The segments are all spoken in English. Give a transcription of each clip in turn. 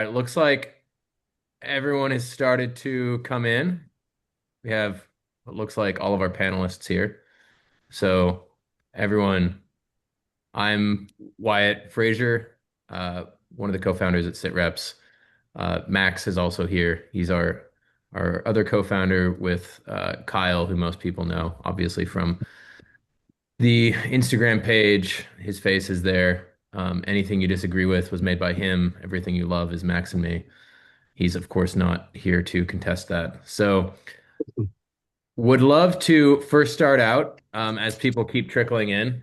It looks like everyone has started to come in. We have what looks like all of our panelists here. So, everyone, I'm Wyatt Frasier, one of the co-founders at Sitreps. Max is also here. He's our other co-founder with Kyle, who most people know, obviously from the Instagram page. His face is there. Anything you disagree with was made by him. Everything you love is Max and me. He's, of course, not here to contest that. So, would love to first start out as people keep trickling in.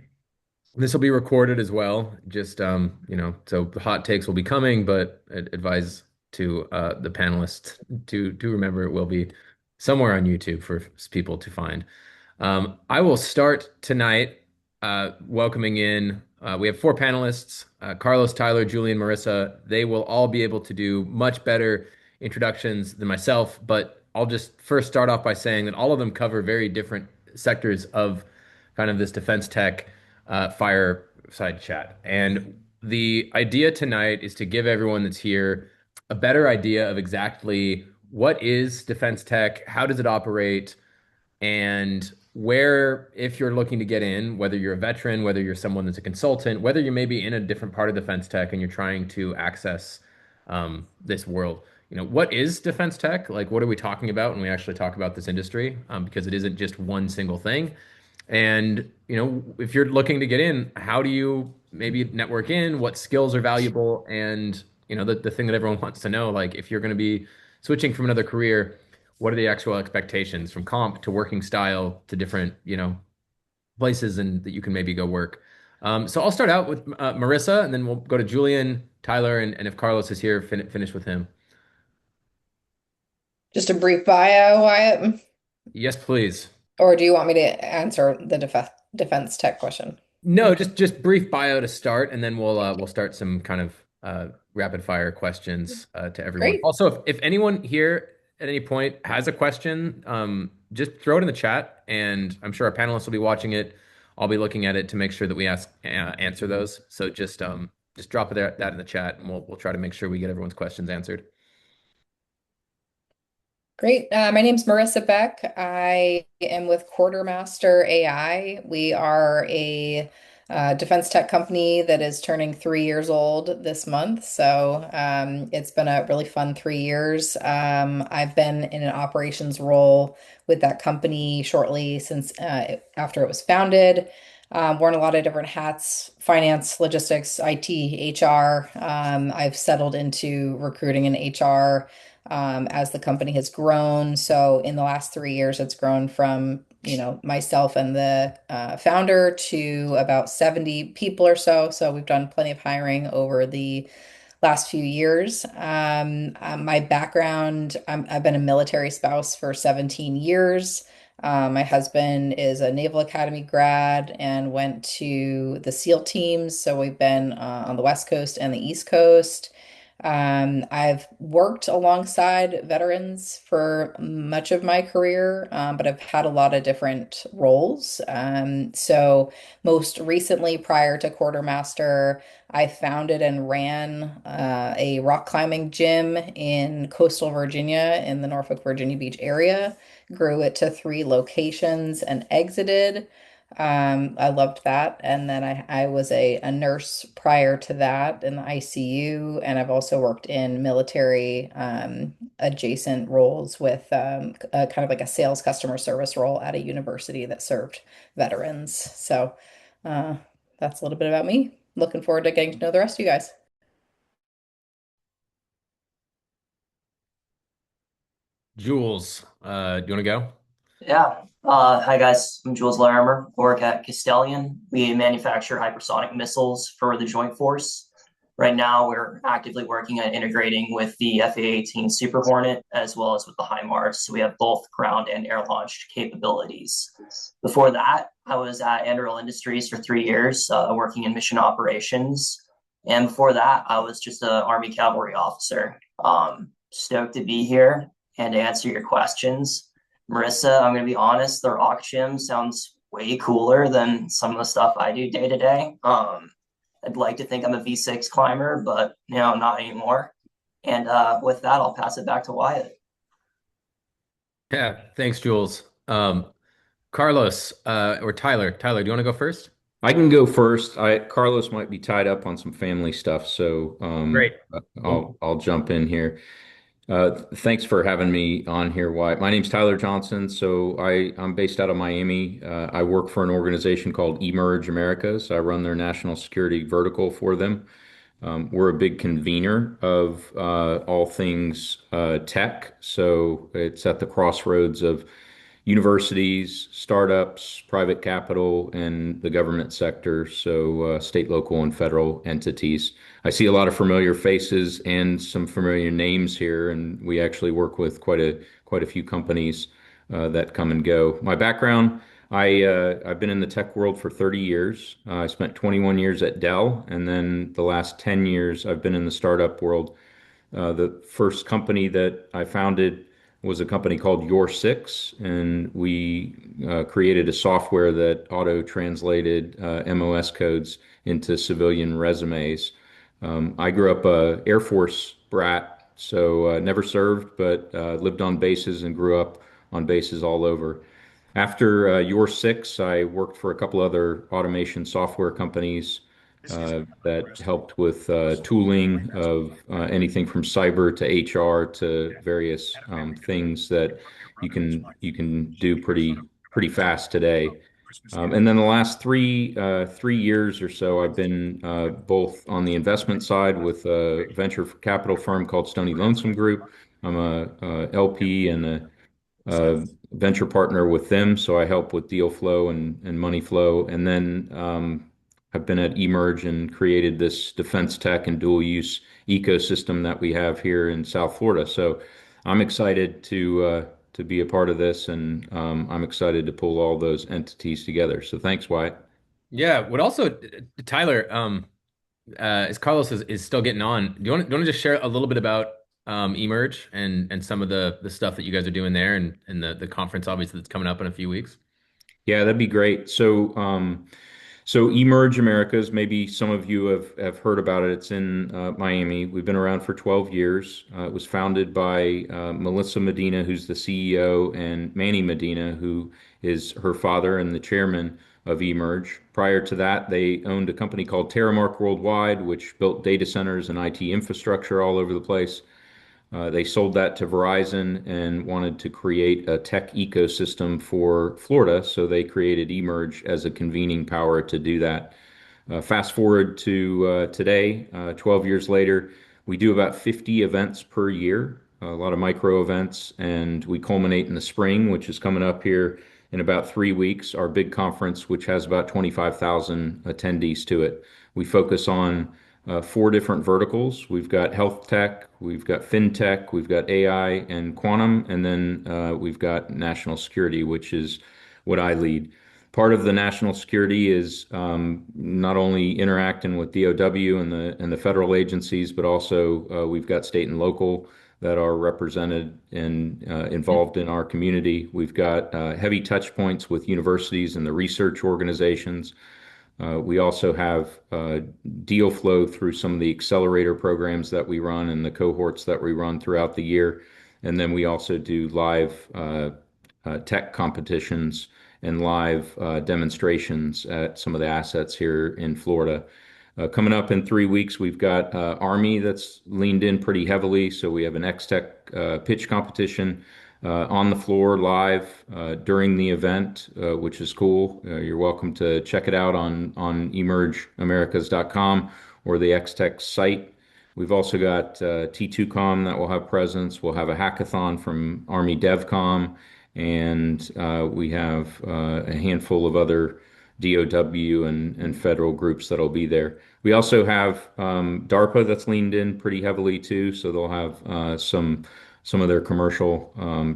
This will be recorded as well. Just so the hot takes will be coming, but advise to the panelists to remember it will be somewhere on YouTube for people to find. I will start tonight welcoming in. We have four panelists: Carlos, Tyler, Julian, Marissa. They will all be able to do much better introductions than myself, but I'll just first start off by saying that all of them cover very different sectors of kind of this defense tech fireside chat. And the idea tonight is to give everyone that's here a better idea of exactly what is defense tech, how does it operate, and where, if you're looking to get in, whether you're a veteran, whether you're someone that's a consultant, whether you may be in a different part of defense tech and you're trying to access this world, what is defense tech? Like, what are we talking about when we actually talk about this industry? Because it isn't just one single thing. And, if you're looking to get in, how do you maybe network in? What skills are valuable? And, the thing that everyone wants to know, like, if you're going to be switching from another career, what are the actual expectations from comp to working style to different, places and that you can maybe go work. So I'll start out with Marissa, and then we'll go to Julian, Tyler, and if Carlos is here, finish with him. Just a brief bio, Wyatt? Yes, please. Or do you want me to answer the defense tech question? No, just brief bio to start, and then we'll start some kind of rapid fire questions to everyone. Great. Also, if anyone here at any point has a question, just throw it in the chat, and I'm sure our panelists will be watching it. I'll be looking at it to make sure that we answer those. So just drop that in the chat, and we'll try to make sure we get everyone's questions answered. Great. My name's Marissa Beck. I am with Quartermaster AI. We are a defense tech company that is turning 3 years old this month. So it's been a really fun 3 years. I've been in an operations role with that company shortly since after it was founded. Worn a lot of different hats: finance, logistics, IT, HR. I've settled into recruiting and HR as the company has grown. So in the last 3 years, it's grown from, myself and the founder to about 70 people or so. So we've done plenty of hiring over the last few years. My background, I've been a military spouse for 17 years. My husband is a Naval Academy grad and went to the SEAL teams. So we've been on the West Coast and the East Coast. I've worked alongside veterans for much of my career, but I've had a lot of different roles. So most recently, prior to Quartermaster, I founded and ran a rock climbing gym in coastal Virginia in the Norfolk, Virginia Beach area, grew it to 3 locations and exited. I loved that. And then I was a nurse prior to that in the ICU. And I've also worked in military adjacent roles with kind of like a sales customer service role at a university that served veterans. So uh, that's a little bit about me. Looking forward to getting to know the rest of you guys. Jules, do you want to go? Yeah. Hi guys, I'm Jules Larimer. Work at Castelion. We manufacture hypersonic missiles for the Joint Force. Right now, we're actively working on integrating with the FA-18 Super Hornet as well as with the HIMARS. So we have both ground and air launched capabilities. Before that, I was at Anduril Industries for 3 years, working in mission operations. And before that, I was just an Army cavalry officer. Stoked to be here and to answer your questions. Marissa, I'm going to be honest, the rock gym sounds way cooler than some of the stuff I do day to day. I'd like to think I'm a V6 climber, but not anymore. And with that, I'll pass it back to Wyatt. Yeah, thanks, Jules. Carlos, or Tyler. Tyler, do you want to go first? I can go first. Carlos might be tied up on some family stuff, so Great. Cool. I'll jump in here. Thanks for having me on here, Wyatt. My name's Tyler Johnson. I'm based out of Miami. I work for an organization called Emerge Americas. I run their national security vertical for them. We're a big convener of all things tech, so it's at the crossroads of universities, startups, private capital, and the government sector, so state, local, and federal entities. I see a lot of familiar faces and some familiar names here, and we actually work with quite a few companies that come and go. My background, I've been in the tech world for 30 years. I spent 21 years at Dell, and then the last 10 years I've been in the startup world. The first company that I founded was a company called Your Six, and we created a software that auto translated MOS codes into civilian resumes. I grew up a Air Force brat, so never served, but lived on bases and grew up on bases all over. After Your Six, I worked for a couple other automation software companies that helped with tooling of anything from cyber to HR to various things that you can do pretty fast today. And then the last three years or so, I've been both on the investment side with a venture capital firm called Stony Lonesome Group. I'm a LP and a venture partner with them, so I help with deal flow and money flow. And then I've been at Emerge and created this defense tech and dual use ecosystem that we have here in South Florida. So I'm excited to be a part of this, and I'm excited to pull all those entities together. So thanks, Wyatt. Yeah. What also, Tyler, as Carlos is still getting on, do you want to just share a little bit about Emerge and some of the stuff that you guys are doing there and the conference obviously that's coming up in a few weeks? Yeah, that'd be great. So Emerge Americas, maybe some of you have heard about it. It's in Miami. We've been around for 12 years. It was founded by Melissa Medina, who's the CEO, and Manny Medina, who is her father and the chairman of Emerge. Prior to that, they owned a company called Terramark Worldwide, which built data centers and IT infrastructure all over the place. They sold that to Verizon and wanted to create a tech ecosystem for Florida, so they created Emerge as a convening power to do that. Fast forward to today, 12 years later, we do about 50 events per year, a lot of micro events, and we culminate in the spring, which is coming up here in about 3 weeks, our big conference, which has about 25,000 attendees to it. We focus on four different verticals. We've got health tech, we've got fintech, we've got AI and quantum, and then we've got national security, which is what I lead. Part of the national security is not only interacting with DoW and the federal agencies, but also we've got state and local that are represented and involved in our community. We've got heavy touch points with universities and the research organizations. We also have deal flow through some of the accelerator programs that we run and the cohorts that we run throughout the year. And then we also do live tech competitions and live demonstrations at some of the assets here in Florida. Coming up in 3 weeks, we've got Army that's leaned in pretty heavily. So we have an X-Tech pitch competition on the floor live during the event, which is cool. You're welcome to check it out on emergeamericas.com or the X-Tech site. We've also got T2Com that will have presence. We'll have a hackathon from Army DevCom, and we have a handful of other DOW and federal groups that'll be there. We also have DARPA that's leaned in pretty heavily too, so they'll have some of their commercial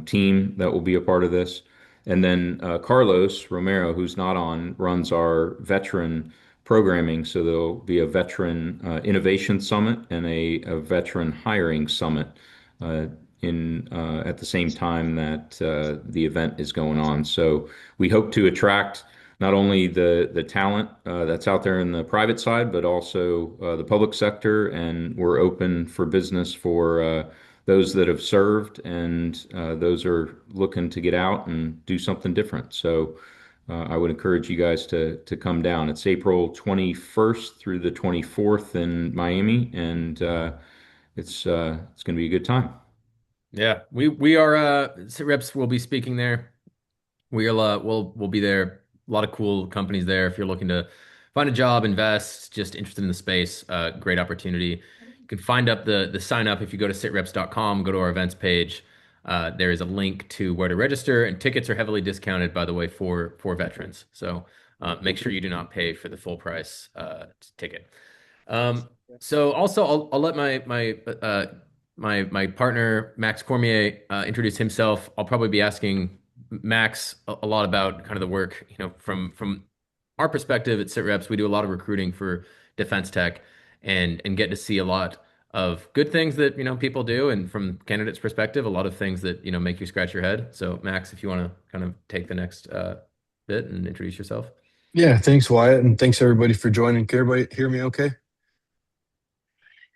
team that will be a part of this. And then Carlos Romero, who's not on, runs our veteran programming. So there'll be a veteran innovation summit and a veteran hiring summit in at the same time that the event is going on. So we hope to attract not only the talent that's out there in the private side, but also the public sector. And we're open for business for those that have served and those are looking to get out and do something different. So I would encourage you guys to come down. It's April 21st through the 24th in Miami, and it's going to be a good time. Yeah, we are Sitreps will be speaking there. We'll be there. A lot of cool companies there. If you're looking to find a job, invest, just interested in the space, great opportunity. You can find up the sign up if you go to sitreps.com, go to our events page. There is a link to where to register, and tickets are heavily discounted, by the way, for veterans. So make sure you do not pay for the full price ticket. So also, I'll let my partner Max Cormier introduce himself. I'll probably be asking Max a lot about kind of the work, from our perspective at SitReps. We do a lot of recruiting for defense tech and get to see a lot of good things that, people do, and from candidates' perspective, a lot of things that, make you scratch your head. So Max, if you want to kind of take the next bit and introduce yourself. Yeah, thanks, Wyatt, and thanks everybody for joining. Can everybody hear me okay?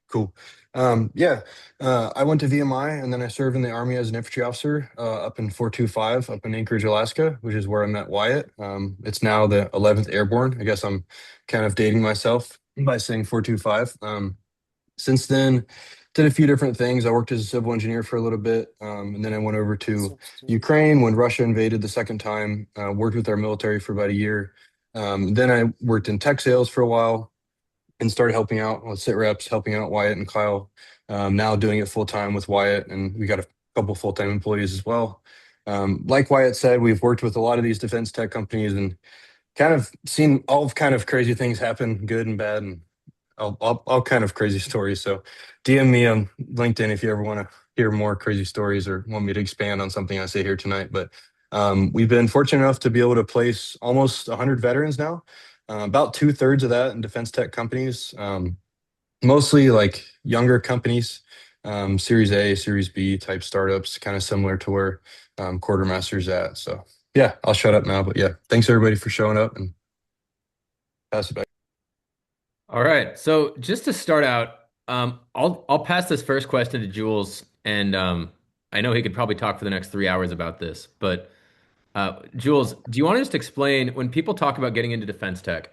Cool. Yeah, I went to VMI and then I served in the Army as an infantry officer up in 425 up in Anchorage, Alaska, which is where I met Wyatt. It's now the 11th Airborne. I guess I'm kind of dating myself by saying 425. Since then, did a few different things. I worked as a civil engineer for a little bit, and then I went over to Ukraine when Russia invaded the second time. Worked with our military for about a year. Then I worked in tech sales for a while and started helping out with Sitreps, helping out Wyatt and Kyle. Now doing it full time with Wyatt, and we got a couple full time employees as well. Like Wyatt said, we've worked with a lot of these defense tech companies and kind of seen all kind of crazy things happen, good and bad, and all kind of crazy stories. So DM me on LinkedIn if you ever want to hear more crazy stories or want me to expand on something I say here tonight. But we've been fortunate enough to be able to place almost 100 veterans now, about 2/3 of that in defense tech companies, mostly like younger companies, Series A, Series B type startups, kind of similar to where Quartermaster's at. So yeah, I'll shut up now. But yeah, thanks everybody for showing up and pass it back. All right. So just to start out, I'll pass this first question to Jules, and I know he could probably talk for the next 3 hours about this. But Jules, do you want to just explain when people talk about getting into defense tech?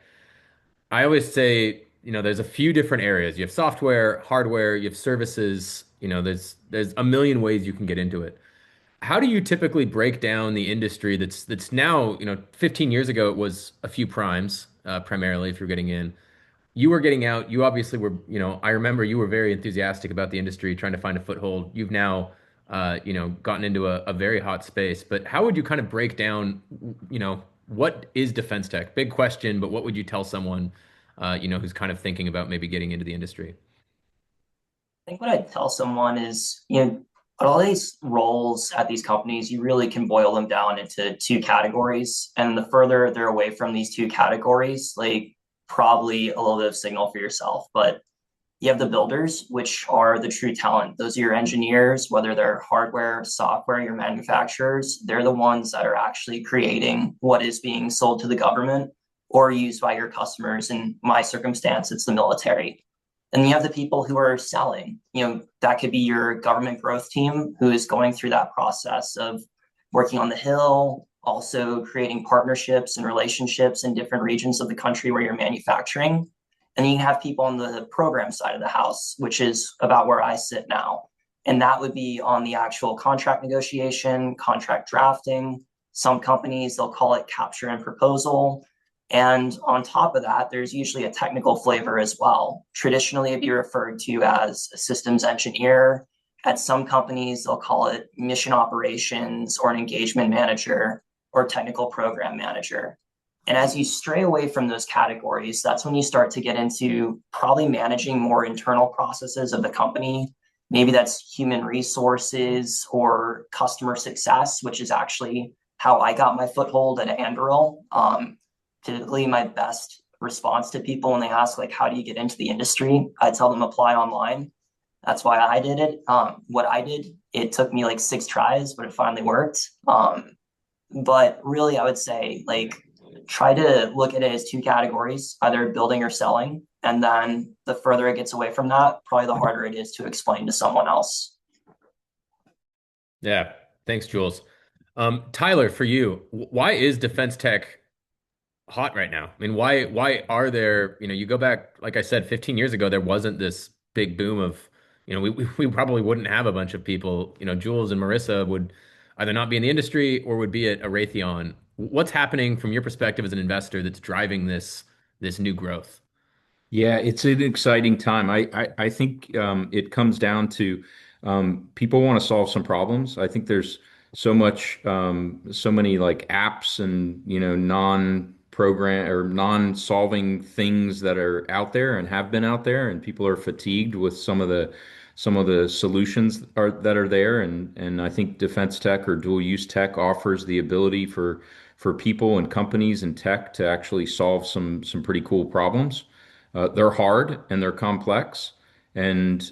I always say, there's a few different areas. You have software, hardware, you have services. There's a million ways you can get into it. How do you typically break down the industry that's now, 15 years ago it was a few primes, primarily if you're getting in. You were getting out. You obviously were, I remember you were very enthusiastic about the industry, trying to find a foothold. You've now, gotten into a very hot space. But how would you kind of break down, what is defense tech? Big question, but what would you tell someone, who's kind of thinking about maybe getting into the industry? I think what I'd tell someone is, all these roles at these companies, you really can boil them down into two categories. And the further they're away from these two categories, like probably a little bit of signal for yourself. But you have the builders, which are the true talent. Those are your engineers, whether they're hardware, software, your manufacturers. They're the ones that are actually creating what is being sold to the government or used by your customers. In my circumstance, it's the military. And you have the people who are selling. That could be your government growth team who is going through that process of working on the Hill, also creating partnerships and relationships in different regions of the country where you're manufacturing. And you have people on the program side of the house, which is about where I sit now. And that would be on the actual contract negotiation, contract drafting. Some companies, they'll call it capture and proposal. And on top of that, there's usually a technical flavor as well. Traditionally, it'd be referred to as a systems engineer. At some companies, they'll call it mission operations or an engagement manager or technical program manager. And as you stray away from those categories, that's when you start to get into probably managing more internal processes of the company. Maybe that's human resources or customer success, which is actually how I got my foothold at Anduril. Typically, my best response to people when they ask, like, how do you get into the industry? I tell them apply online. That's why I did it. What I did, it took me like 6 tries, but it finally worked. But really, I would say, like, try to look at it as two categories, either building or selling. And then the further it gets away from that, probably the harder it is to explain to someone else. Yeah. Thanks, Jules. Tyler, for you, why is defense tech hot right now? I mean, why are there, you go back, like I said, 15 years ago, there wasn't this big boom of, we probably wouldn't have a bunch of people, Jules and Marissa would either not be in the industry or would be at a Raytheon. What's happening from your perspective as an investor that's driving this new growth? Yeah, it's an exciting time. I think it comes down to people want to solve some problems. I think there's so many like apps and non-program or non-solving things that are out there and have been out there, and people are fatigued with some of the solutions that are there. And I think defense tech or dual use tech offers the ability for people and companies and tech to actually solve some pretty cool problems. They're hard and they're complex, and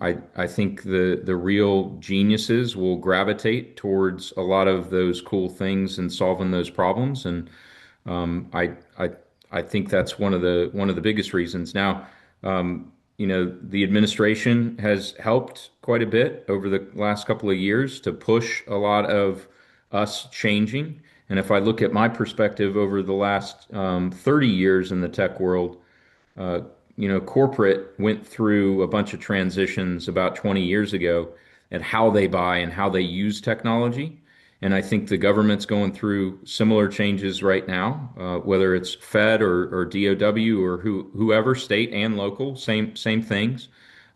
I think the real geniuses will gravitate towards a lot of those cool things and solving those problems. And um, I I I think that's one of the biggest reasons. Now, the administration has helped quite a bit over the last couple of years to push a lot of us changing. And if I look at my perspective over the last 30 years in the tech world, uh, corporate went through a bunch of transitions about 20 years ago and how they buy and how they use technology. And I think the government's going through similar changes right now, whether it's Fed or DOW or whoever, state and local, same things.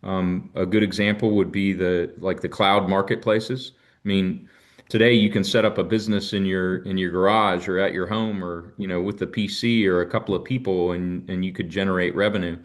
A good example would be the cloud marketplaces. I mean, today you can set up a business in your garage or at your home or with the PC or a couple of people and you could generate revenue.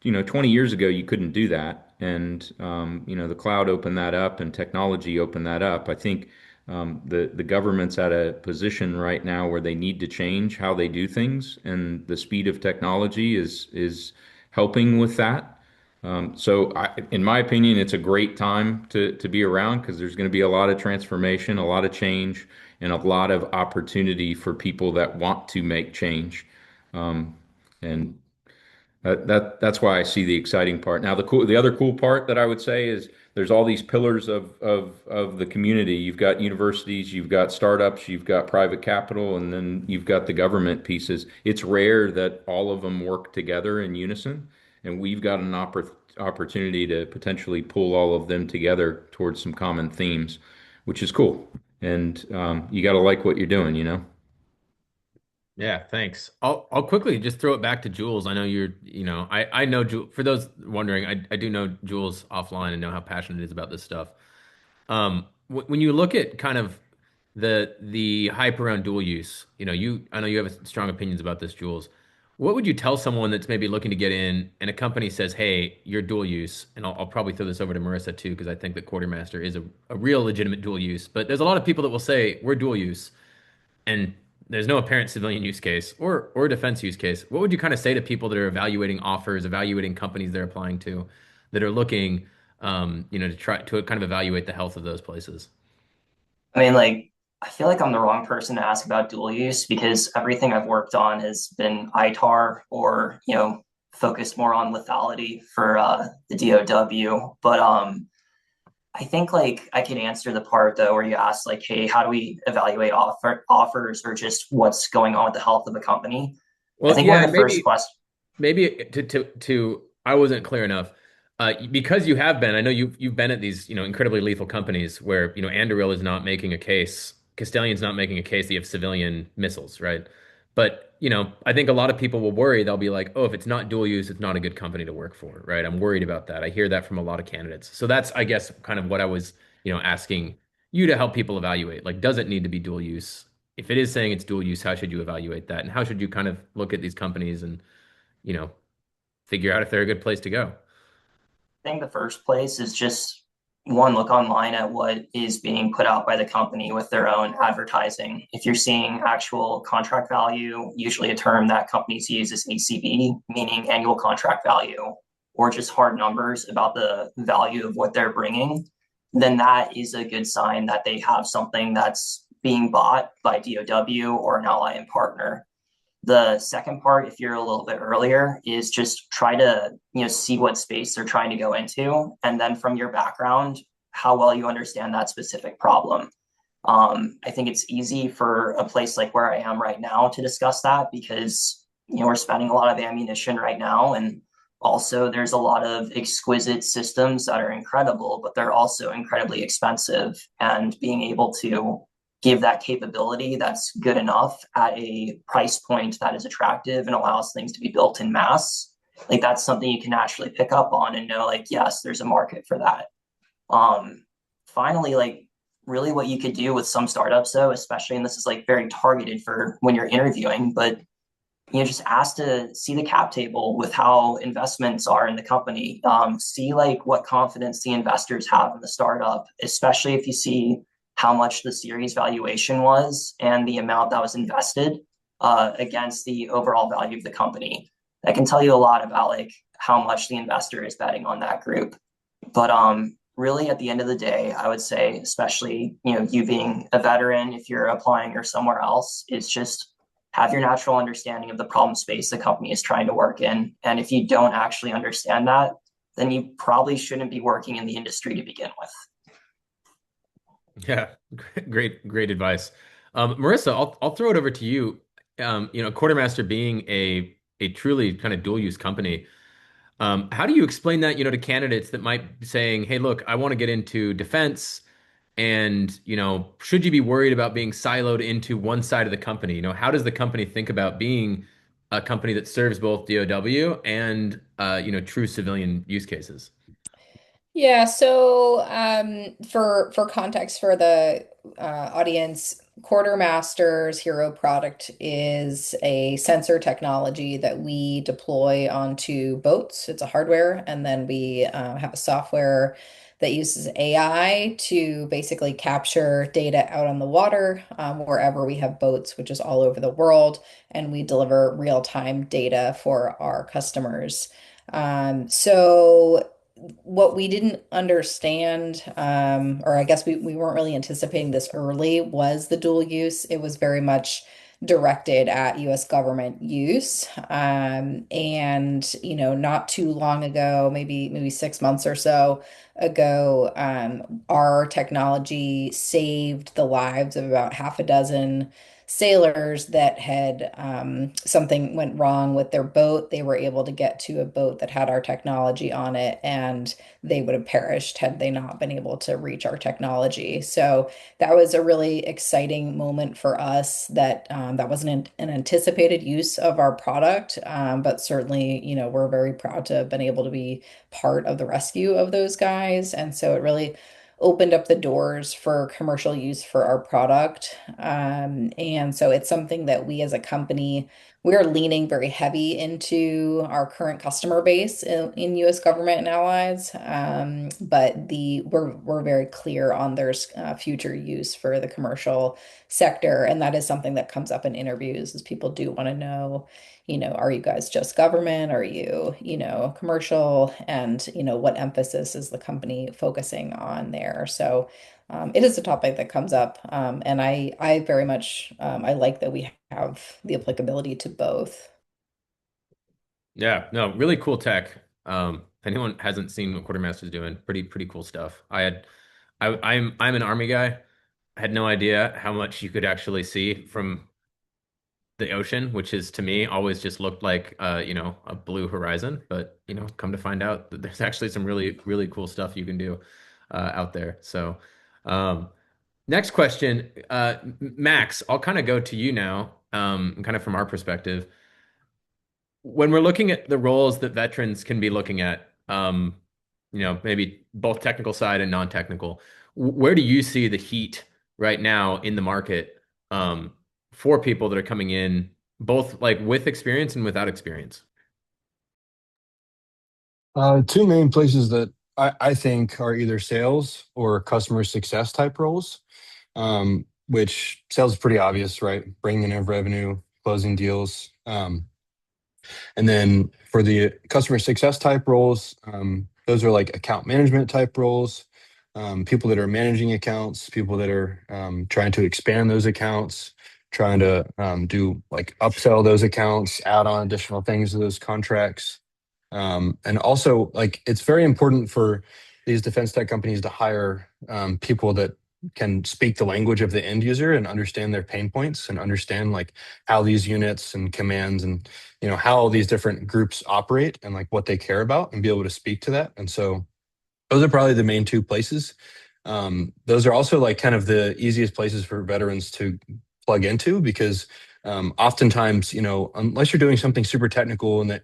20 years ago you couldn't do that, and the cloud opened that up and technology opened that up. I think the government's at a position right now where they need to change how they do things, and the speed of technology is helping with that. In my opinion, it's a great time to be around because there's going to be a lot of transformation, a lot of change, and a lot of opportunity for people that want to make change. And that's why I see the exciting part. Now, the other cool part that I would say is there's all these pillars of the community. You've got universities, you've got startups, you've got private capital, and then you've got the government pieces. It's rare that all of them work together in unison, and we've got an opportunity to potentially pull all of them together towards some common themes, which is cool. And you got to like what you're doing. Yeah, thanks. I'll quickly just throw it back to Jules. I know I know Jules. For those wondering, I do know Jules offline and know how passionate he is about this stuff. When you look at kind of the hype around dual use, I know you have strong opinions about this, Jules. What would you tell someone that's maybe looking to get in and a company says, "Hey, you're dual use," and I'll probably throw this over to Marissa too because I think that Quartermaster is a real legitimate dual use. But there's a lot of people that will say we're dual use and there's no apparent civilian use case or defense use case. What would you kind of say to people that are evaluating offers, evaluating companies they're applying to, that are looking, to try to kind of evaluate the health of those places? I mean, like, I feel like I'm the wrong person to ask about dual use because everything I've worked on has been ITAR or, focused more on lethality for the DOW. But I think like I can answer the part though where you ask like, hey, how do we evaluate offers or just what's going on with the health of the company? I Well, think one yeah, of the first maybe questions. maybe to I wasn't clear enough. Because you have been, I know you've been at these, incredibly lethal companies where, Anduril is not making a case, Castelion's not making a case that you have civilian missiles, right? But, I think a lot of people will worry. They'll be like, oh, if it's not dual use, it's not a good company to work for, right? I'm worried about that. I hear that from a lot of candidates. So that's, I guess, kind of what I was, asking you to help people evaluate. Like, does it need to be dual use? If it is saying it's dual use, how should you evaluate that? And how should you kind of look at these companies and, you know, figure out if they're a good place to go? I think the first place is just one, look online at what is being put out by the company with their own advertising. If you're seeing actual contract value, usually a term that companies use is ACV, meaning annual contract value, or just hard numbers about the value of what they're bringing, then that is a good sign that they have something that's being bought by DOW or an ally and partner. The second part, if you're a little bit earlier, is just try to, see what space they're trying to go into, and then from your background, how well you understand that specific problem. I think it's easy for a place like where I am right now to discuss that because, we're spending a lot of ammunition right now. And also, there's a lot of exquisite systems that are incredible, but they're also incredibly expensive. And being able to give that capability that's good enough at a price point that is attractive and allows things to be built in mass, like that's something you can actually pick up on and know, like, yes, there's a market for that. Finally, like really what you could do with some startups though, especially, and this is like very targeted for when you're interviewing, but just ask to see the cap table with how investments are in the company. See like what confidence the investors have in the startup, especially if you see how much the series valuation was and the amount that was invested against the overall value of the company. That can tell you a lot about like how much the investor is betting on that group. But really, at the end of the day, I would say, especially you being a veteran, if you're applying or somewhere else, is just have your natural understanding of the problem space the company is trying to work in. And if you don't actually understand that, then you probably shouldn't be working in the industry to begin with. Yeah, great advice. Marissa, I'll throw it over to you. Quartermaster being a truly kind of dual use company, how do you explain that, to candidates that might be saying, "Hey, look, I want to get into defense, and should you be worried about being siloed into one side of the company? How does the company think about being a company that serves both DoW and true civilian use cases?" Yeah, so for context for the audience, Quartermaster's hero product is a sensor technology that we deploy onto boats. It's a hardware, and then we have a software that uses AI to basically capture data out on the water wherever we have boats, which is all over the world, and we deliver real-time data for our customers. So what we didn't understand, or I guess we weren't really anticipating this early, was the dual use. It was very much directed at US government use. And, not too long ago, maybe 6 months or so ago, our technology saved the lives of about half a dozen sailors that had something went wrong with their boat. They were able to get to a boat that had our technology on it, and they would have perished had they not been able to reach our technology. So that was a really exciting moment for us that wasn't an anticipated use of our product, but certainly, we're very proud to have been able to be part of the rescue of those guys. And so it really opened up the doors for commercial use for our product. And so it's something that we as a company, we're leaning very heavy into our current customer base in US government and allies. But we're very clear on there's future use for the commercial sector. And that is something that comes up in interviews is people do want to know, are you guys just government? Are you, commercial? And, what emphasis is the company focusing on there? So it is a topic that comes up. And I very much, I like that we have the applicability to both. Yeah, no, really cool tech. If anyone hasn't seen what Quartermaster's doing, pretty cool stuff. I'm an Army guy. I had no idea how much you could actually see from the ocean, which is to me always just looked like a blue horizon. But come to find out that there's actually some really cool stuff you can do out there. So um, next question, Max, I'll kind of go to you now, kind of from our perspective. When we're looking at the roles that veterans can be looking at, maybe both technical side and non-technical, where do you see the heat right now in the market for people that are coming in, both like with experience and without experience? Two main places that I think are either sales or customer success type roles, which sales is pretty obvious, right? Bringing in revenue, closing deals. And then for the customer success type roles, those are like account management type roles, people that are managing accounts, people that are trying to expand those accounts. trying to do like upsell those accounts, add on additional things to those contracts. And also, like, it's very important for these defense tech companies to hire people that can speak the language of the end user and understand their pain points and understand like how these units and commands and how all these different groups operate and like what they care about and be able to speak to that. And so those are probably the main two places. Those are also like kind of the easiest places for veterans to plug into because oftentimes, unless you're doing something super technical in the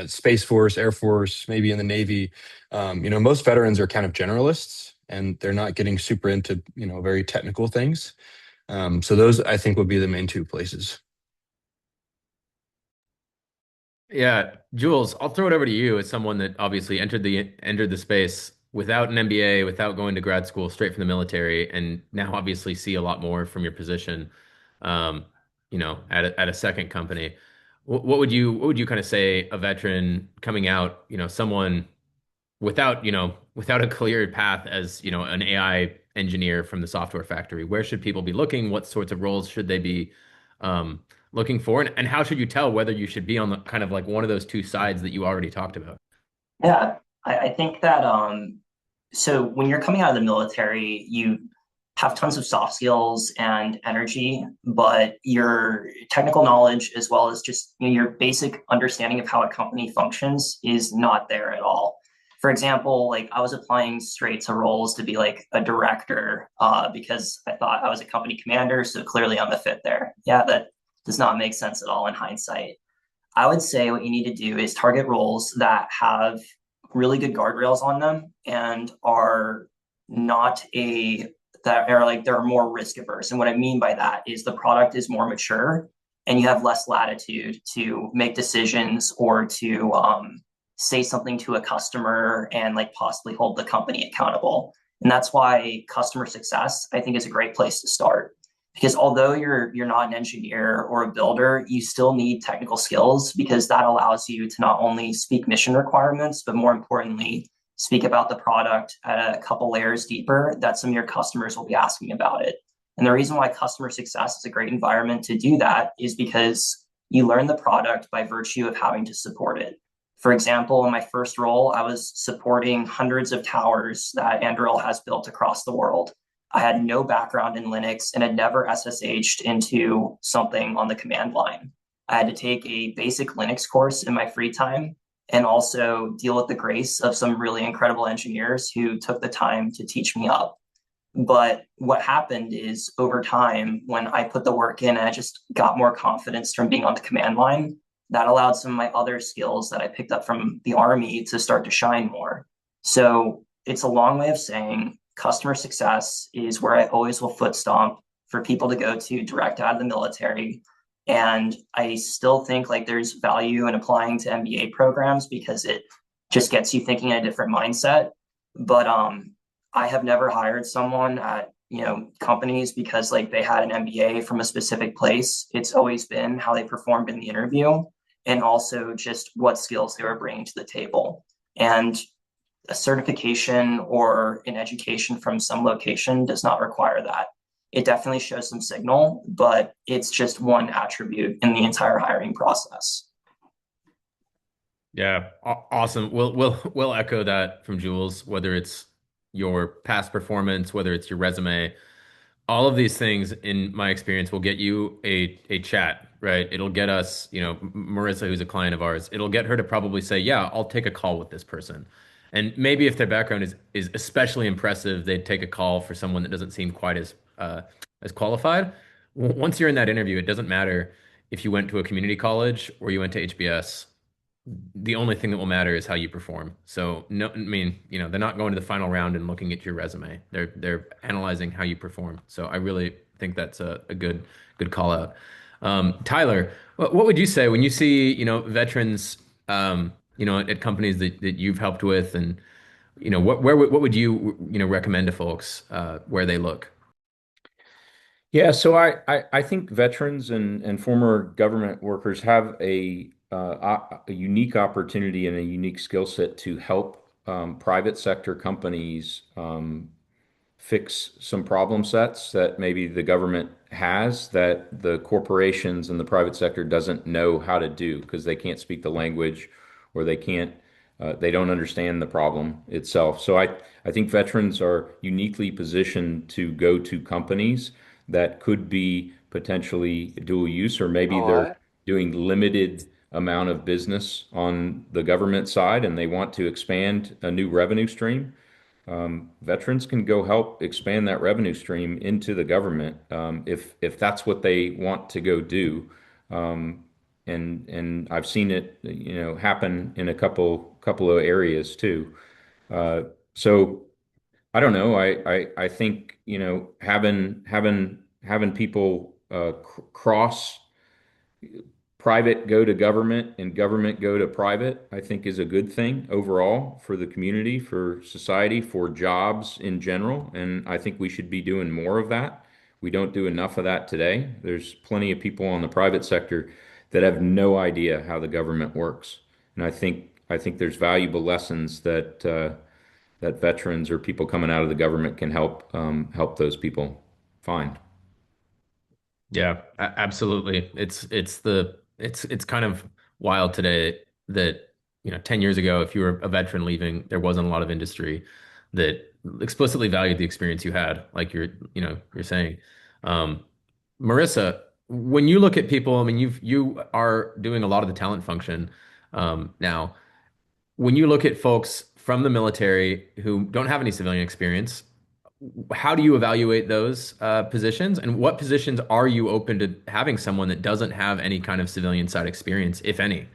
Space Force, Air Force, maybe in the Navy, most veterans are kind of generalists and they're not getting super into, very technical things. So those I think would be the main two places. Yeah, Jules, I'll throw it over to you as someone that obviously entered the space without an MBA, without going to grad school, straight from the military, and now obviously see a lot more from your position, um, at a second company. What would you kind of say a veteran coming out, someone without a clear path as, an AI engineer from the software factory, where should people be looking? What sorts of roles should they be um, looking for? And how should you tell whether you should be on the kind of like one of those two sides that you already talked about? Yeah, I think that so when you're coming out of the military, you have tons of soft skills and energy, but your technical knowledge, as well as just your basic understanding of how a company functions, is not there at all. For example, like I was applying straight to roles to be like a director because I thought I was a company commander, so clearly I'm a fit there. Yeah, that does not make sense at all in hindsight. I would say what you need to do is target roles that have really good guardrails on them and are not a that are like they're more risk averse. And what I mean by that is the product is more mature and you have less latitude to make decisions or to say something to a customer and like possibly hold the company accountable. And that's why customer success, I think, is a great place to start because although you're not an engineer or a builder, you still need technical skills because that allows you to not only speak mission requirements, but more importantly, speak about the product at a couple layers deeper that some of your customers will be asking about it. And the reason why customer success is a great environment to do that is because you learn the product by virtue of having to support it. For example, in my first role, I was supporting hundreds of towers that Anduril has built across the world. I had no background in Linux and had never SSH'd into something on the command line. I had to take a basic Linux course in my free time and also deal with the grace of some really incredible engineers who took the time to teach me up. But what happened is over time, when I put the work in and I just got more confidence from being on the command line, that allowed some of my other skills that I picked up from the Army to start to shine more. So it's a long way of saying customer success is where I always will foot stomp for people to go to direct out of the military. And I still think like there's value in applying to MBA programs because it just gets you thinking in a different mindset. But I have never hired someone at companies because like they had an MBA from a specific place. It's always been how they performed in the interview and also just what skills they were bringing to the table. And a certification or an education from some location does not require that. It definitely shows some signal, but it's just one attribute in the entire hiring process. Yeah, awesome. We'll echo that from Jules, whether it's your past performance, whether it's your resume. All of these things, in my experience, will get you a chat, right? It'll get us, Marissa, who's a client of ours, it'll get her to probably say, "Yeah, I'll take a call with this person." And maybe if their background is especially impressive, they'd take a call for someone that doesn't seem quite as qualified. Once you're in that interview, it doesn't matter if you went to a community college or you went to HBS. The only thing that will matter is how you perform. So no, I mean, they're not going to the final round and looking at your resume. They're analyzing how you perform. So I really think that's a good call out. Tyler, what would you say when you see, veterans, at companies that you've helped with, and what would you recommend to folks where they look? Yeah, so I think veterans and former government workers have a unique opportunity and a unique skill set to help private sector companies fix some problem sets that maybe the government has that the corporations and the private sector doesn't know how to do because they can't speak the language or they don't understand the problem itself. So I think veterans are uniquely positioned to go to companies that could be potentially dual use, or maybe they're doing limited amount of business on the government side and they want to expand a new revenue stream. Veterans can go help expand that revenue stream into the government if that's what they want to go do. Um, and I've seen it, happen in a couple of areas too. Uh, so I don't know. I think having people cross private go to government and government go to private, I think is a good thing overall for the community, for society, for jobs in general. And I think we should be doing more of that. We don't do enough of that today. There's plenty of people on the private sector that have no idea how the government works. And I think there's valuable lessons that veterans or people coming out of the government can help those people find. Yeah, absolutely. It's kind of wild today that 10 years ago, if you were a veteran leaving, there wasn't a lot of industry that explicitly valued the experience you had, like you're saying. Um, Marissa, when you look at people, I mean, you are doing a lot of the talent function now. When you look at folks from the military who don't have any civilian experience, how do you evaluate those positions, and what positions are you open to having someone that doesn't have any kind of civilian side experience, if any?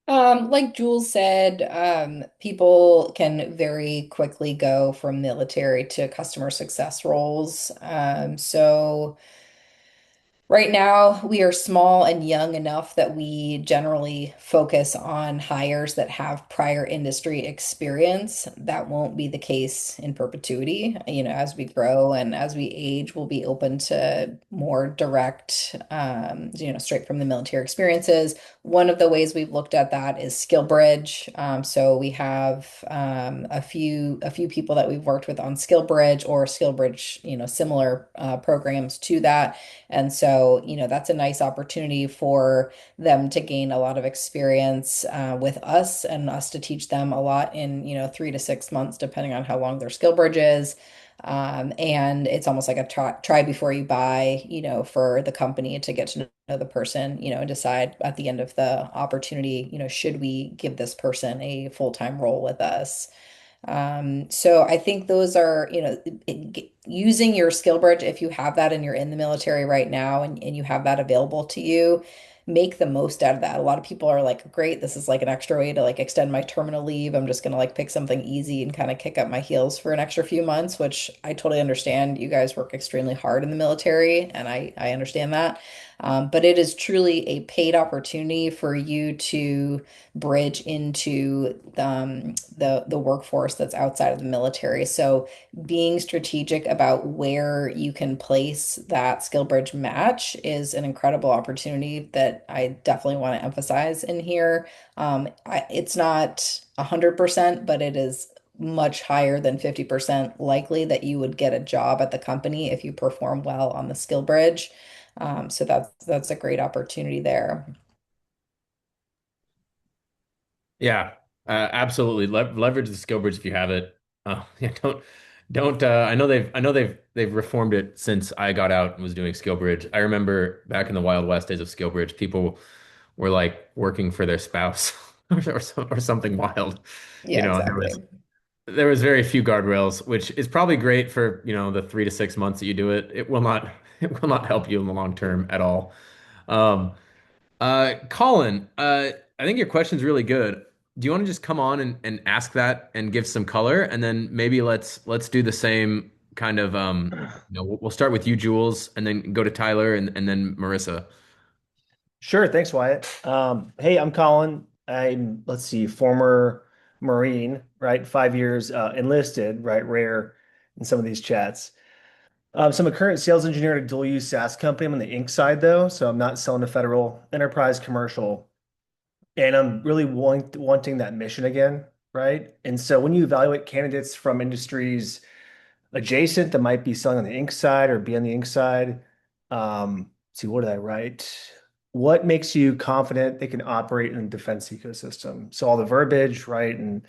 Like Jules said, people can very quickly go from military to customer success roles. So right now, we are small and young enough that we generally focus on hires that have prior industry experience. That won't be the case in perpetuity. As we grow and as we age, we'll be open to more direct, straight from the military experiences. One of the ways we've looked at that is SkillBridge. So we have a few people that we've worked with on SkillBridge or SkillBridge, similar programs to that. And so, that's a nice opportunity for them to gain a lot of experience with us and us to teach them a lot in, 3 to 6 months, depending on how long their skill bridge is. And it's almost like a try before you buy, for the company to get to know the person, and decide at the end of the opportunity, should we give this person a full-time role with us? So I think those are, using your skill bridge, if you have that and you're in the military right now and you have that available to you, make the most out of that. A lot of people are like, great, this is like an extra way to like extend my terminal leave. I'm just gonna like pick something easy and kind of kick up my heels for an extra few months, which I totally understand. You guys work extremely hard in the military, and I understand that. But it is truly a paid opportunity for you to bridge into the workforce that's outside of the military. So being strategic about where you can place that skill bridge match is an incredible opportunity that I definitely want to emphasize in here. It's not 100%, but it is much higher than 50% likely that you would get a job at the company if you perform well on the skill bridge. So that's a great opportunity there. Yeah, absolutely. Leverage the skill bridge if you have it. Yeah, don't. I know they've reformed it since I got out and was doing skill bridge. I remember back in the Wild West days of skill bridge, people were like working for their spouse or something wild. Yeah, And there exactly. was there was very few guardrails, which is probably great for the 3 to 6 months that you do it. It will not it will not help you in the long term at all. Um, Colin, I think your question's really good. Do you want to just come on and ask that and give some color, and then maybe let's do the same kind of we'll start with you, Jules, and then go to Tyler and then Marissa. Sure. Thanks, Wyatt. Hey, I'm Colin. I'm, let's see, former Marine, right? 5 years enlisted, right? Rare in some of these chats. So I'm a current sales engineer at a dual use SaaS company. I'm on the Inc. side though, so I'm not selling to federal enterprise commercial. And I'm really wanting that mission again, right? And so when you evaluate candidates from industries adjacent that might be selling on the ink side or be on the ink side. See, what did I write? What makes you confident they can operate in the defense ecosystem? So all the verbiage, right, and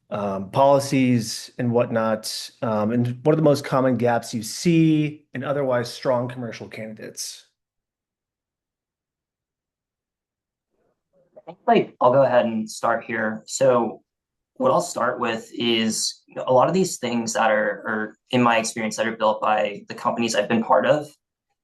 policies and whatnot. And what are the most common gaps you see in otherwise strong commercial candidates? Like, I'll go ahead and start here. So what I'll start with is a lot of these things that are in my experience that are built by the companies I've been part of.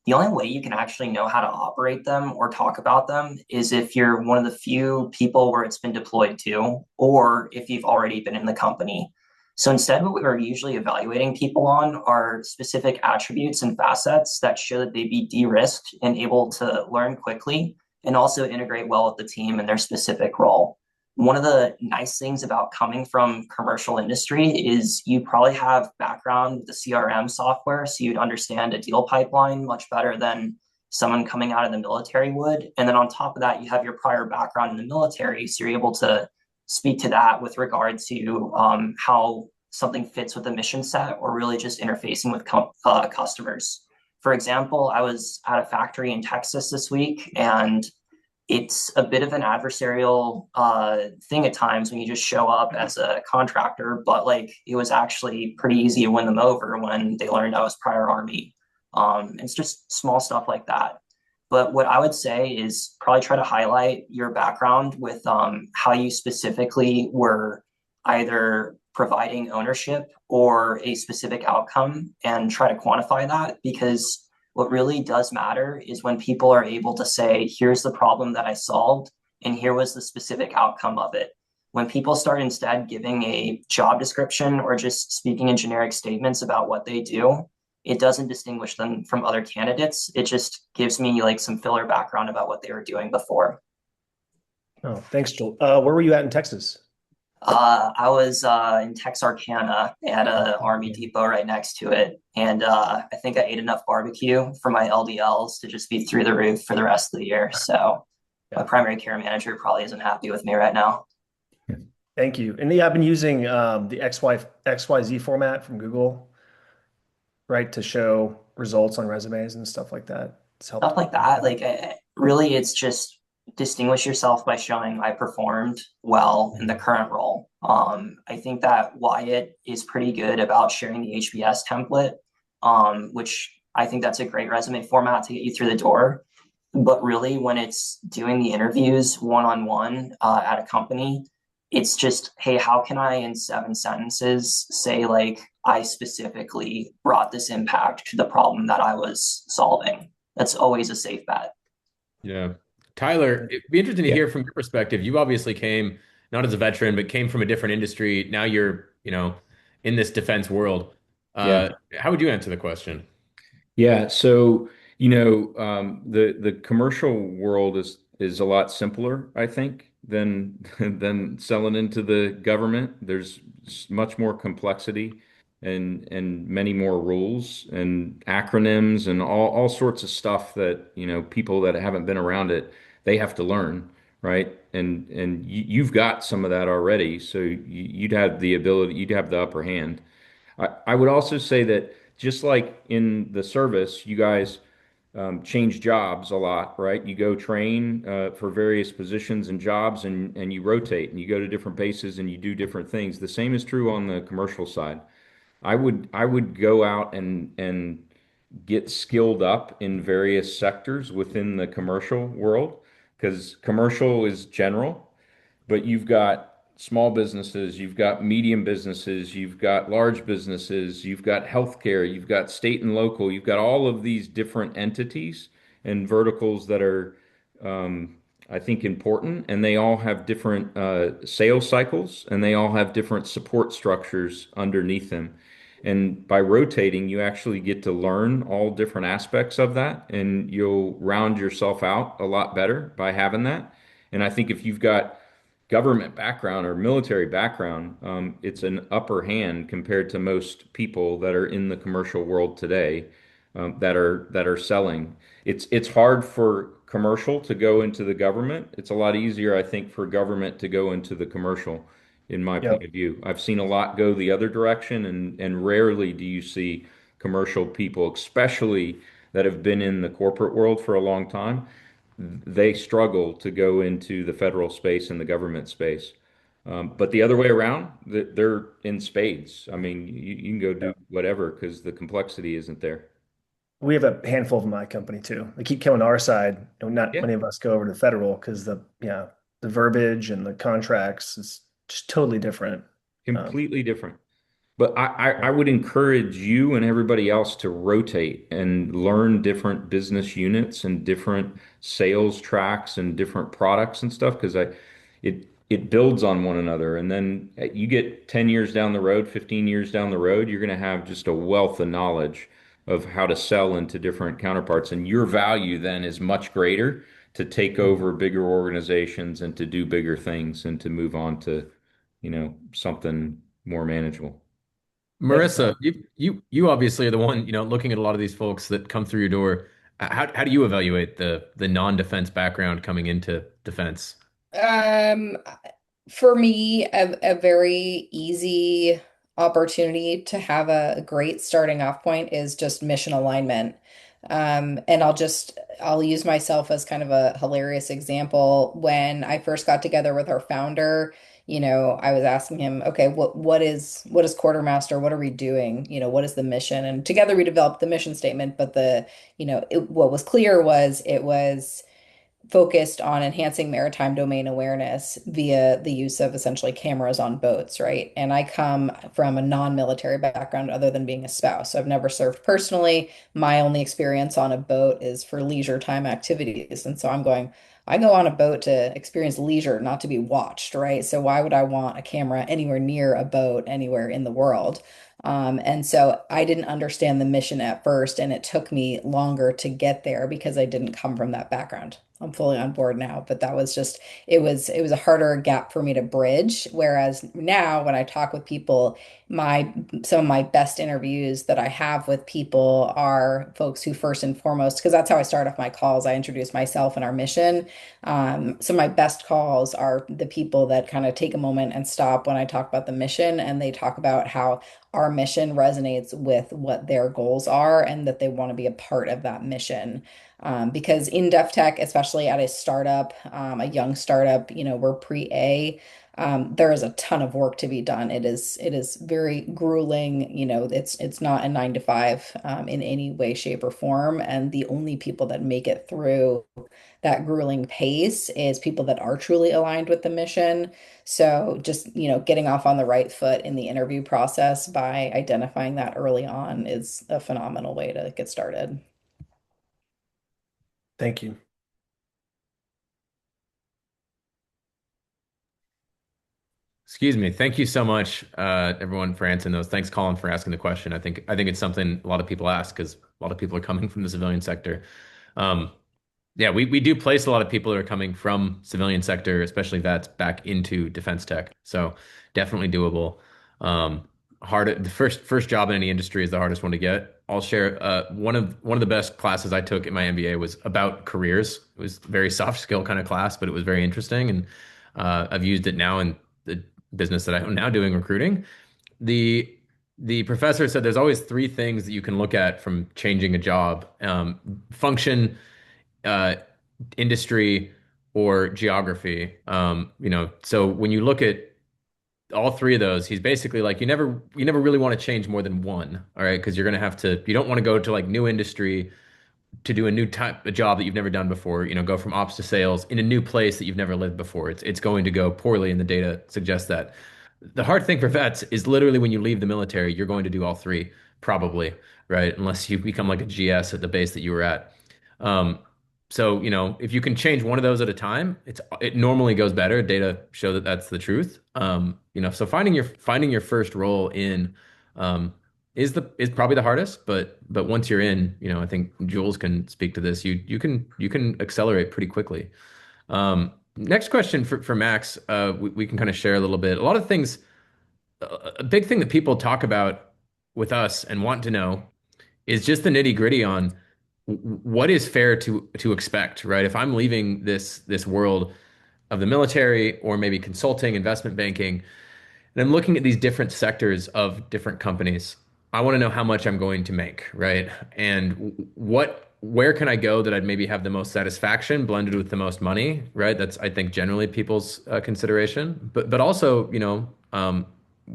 The only way you can actually know how to operate them or talk about them is if you're one of the few people where it's been deployed to, or if you've already been in the company. So instead, what we're usually evaluating people on are specific attributes and facets that show that they be de-risked and able to learn quickly and also integrate well with the team in their specific role. One of the nice things about coming from commercial industry is you probably have background with the CRM software, so you'd understand a deal pipeline much better than someone coming out of the military would. And then on top of that, you have your prior background in the military, so you're able to speak to that with regard to how something fits with the mission set or really just interfacing with customers. For example, I was at a factory in Texas this week, and it's a bit of an adversarial thing at times when you just show up as a contractor, but like it was actually pretty easy to win them over when they learned I was prior Army. It's just small stuff like that. But what I would say is probably try to highlight your background with how you specifically were either providing ownership or a specific outcome and try to quantify that, because what really does matter is when people are able to say, here's the problem that I solved, and here was the specific outcome of it. When people start instead giving a job description or just speaking in generic statements about what they do, it doesn't distinguish them from other candidates. It just gives me like some filler background about what they were doing before. Oh, thanks, Joel. Where were you at in Texas? I was in Texarkana at a Army depot right next to it, and I think I ate enough barbecue for my LDLs to just be through the roof for the rest of the year. So my primary care manager probably isn't happy with me right now. Thank you. And yeah, I've been using the XYZ format from Google, right, to show results on resumes and stuff like that. It's helped. Stuff like that. Like really, it's just distinguish yourself by showing I performed well in the current role. I think that Wyatt is pretty good about sharing the HBS template, which I think that's a great resume format to get you through the door. But really, when it's doing the interviews one-on-one at a company, it's just, hey, how can I, in 7 sentences, say, like, I specifically brought this impact to the problem that I was solving? That's always a safe bet. Yeah. Tyler, it'd be interesting to Yeah. hear from your perspective. You obviously came not as a veteran, but came from a different industry. Now you're, in this defense world. Yeah. How would you answer the question? Yeah, so the commercial world is a lot simpler, I think, than than selling into the government. There's much more complexity and many more rules and acronyms and all sorts of stuff that, people that haven't been around it, they have to learn, right? And you've got some of that already, so you'd have the ability, you'd have the upper hand. I would also say that just like in the service, you guys change jobs a lot, right? You go train for various positions and jobs, and you rotate and you go to different bases and you do different things. The same is true on the commercial side. I would go out and get skilled up in various sectors within the commercial world, because commercial is general, but you've got small businesses, you've got medium businesses, you've got large businesses, you've got healthcare, you've got state and local, you've got all of these different entities and verticals that are, I think, important, and they all have different sales cycles, and they all have different support structures underneath them. And by rotating, you actually get to learn all different aspects of that, and you'll round yourself out a lot better by having that. And I think if you've got government background or military background, it's an upper hand compared to most people that are in the commercial world today, that are selling. It's hard for commercial to go into the government. It's a lot easier, I think, for government to go into the commercial. in my point Yep. of view. I've seen a lot go the other direction, and rarely do you see commercial people, especially that have been in the corporate world for a long time, they struggle to go into the federal space and the government space. But the other way around, they're in spades. I mean, you can go do Yep. whatever because the complexity isn't there. We have a handful of them in my company too. They keep coming to our side. Not Yeah, many of us go over to federal because the verbiage and the contracts is just totally different. Um, completely different. But I yeah. would encourage you and everybody else to rotate and learn different business units and different sales tracks and different products and stuff because it builds on one another. And then you get 10 years down the road, 15 years down the road, you're going to have just a wealth of knowledge of how to sell into different counterparts. And your value then is much greater to take over bigger organizations and to do bigger things and to move on to, something more manageable. Thank you, Marissa, Colin. you obviously are the one, looking at a lot of these folks that come through your door. How do you evaluate the non-defense background coming into defense? Um, for me, a very easy opportunity to have a great starting off point is just mission alignment. And I'll use myself as kind of a hilarious example. When I first got together with our founder, I was asking him, okay, what is Quartermaster? What are we doing? What is the mission? And together we developed the mission statement, but what was clear was it was focused on enhancing maritime domain awareness via the use of essentially cameras on boats, right? And I come from a non-military background other than being a spouse. So I've never served personally. My only experience on a boat is for leisure time activities. And so I go on a boat to experience leisure, not to be watched, right? So why would I want a camera anywhere near a boat anywhere in the world? And so I didn't understand the mission at first, and it took me longer to get there because I didn't come from that background. I'm fully on board now, but it was a harder gap for me to bridge. Whereas now when I talk with people, my some of my best interviews that I have with people are folks who first and foremost, because that's how I start off my calls. I introduce myself and our mission. So my best calls are the people that kind of take a moment and stop when I talk about the mission, and they talk about how our mission resonates with what their goals are and that they want to be a part of that mission. Because in dev tech, especially at a startup, a young startup, we're pre-A. There is a ton of work to be done. It is very grueling. It's not a 9 to 5 in any way, shape, or form. And the only people that make it through that grueling pace is people that are truly aligned with the mission. So just, getting off on the right foot in the interview process by identifying that early on is a phenomenal way to get started. Thank you. Excuse me. Thank you so much, everyone, for answering those. Thanks, Colin, for asking the question. I think it's something a lot of people ask because a lot of people are coming from the civilian sector. Um, Yeah, we do place a lot of people that are coming from civilian sector, especially vets, back into defense tech. So definitely doable. Um, the first job in any industry is the hardest one to get. I'll share one of the best classes I took in my MBA was about careers. It was a very soft skill kind of class, but it was very interesting, and I've used it now in the business that I am now doing recruiting. The the professor said there's always three things that you can look at from changing a job: function, uh, industry, or geography. So when you look at all three of those, he's basically like you never really want to change more than one, all right? Because you're gonna have to. You don't want to go to like new industry to do a new type a job that you've never done before, go from ops to sales in a new place that you've never lived before. It's going to go poorly, and the data suggests that. The hard thing for vets is literally when you leave the military, you're going to do all three, probably, right? Unless you become like a GS at the base that you were at. Um, so, if you can change one of those at a time, it normally goes better. Data show that that's the truth. So finding your first role in um, is probably the hardest, but once you're in, I think Jules can speak to this. You can accelerate pretty quickly. Next question for Max. We can kind of share a little bit. A lot of things. A big thing that people talk about with us and want to know is just the nitty gritty on what is fair to expect, right? If I'm leaving this world of the military or maybe consulting, investment banking, and I'm looking at these different sectors of different companies. I want to know how much I'm going to make, right? And where can I go that I'd maybe have the most satisfaction blended with the most money, right? That's, I think, generally people's consideration. But also,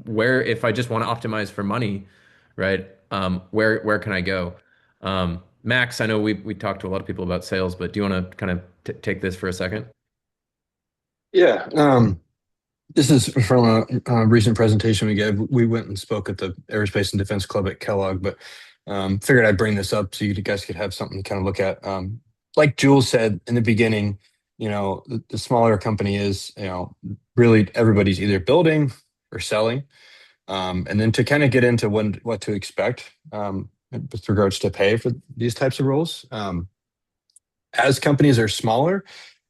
where if I just want to optimize for money, right? Where can I go? Max, I know we talked to a lot of people about sales, but do you want to kind of t take this for a second? Yeah. This is from a recent presentation we gave. We went and spoke at the Aerospace and Defense Club at Kellogg, but figured I'd bring this up so you guys could have something to kind of look at. Like Jules said in the beginning, the smaller a company is, really everybody's either building or selling. And then to kind of get into what to expect with regards to pay for these types of roles. As companies are smaller,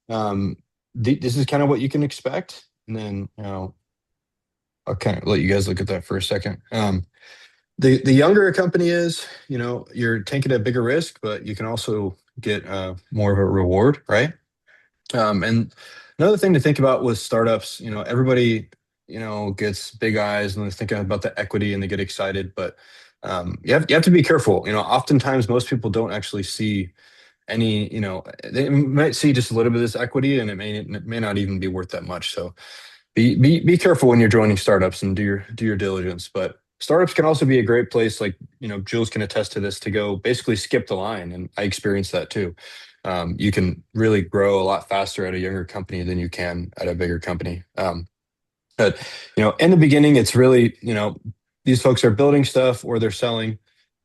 um, this is kind of what you can expect. And then, I'll kind of let you guys look at that for a second. The younger a company is, you're taking a bigger risk, but you can also get more of a reward, right? And another thing to think about with startups, everybody, gets big eyes and they think about the equity and they get excited, but you have to be careful. Oftentimes most people don't actually see any, they might see just a little bit of this equity and it may not even be worth that much. So be careful when you're joining startups and do your diligence. But startups can also be a great place, like Jules can attest to this, to go basically skip the line, and I experienced that too. You can really grow a lot faster at a younger company than you can at a bigger company. But in the beginning, it's really these folks are building stuff or they're selling.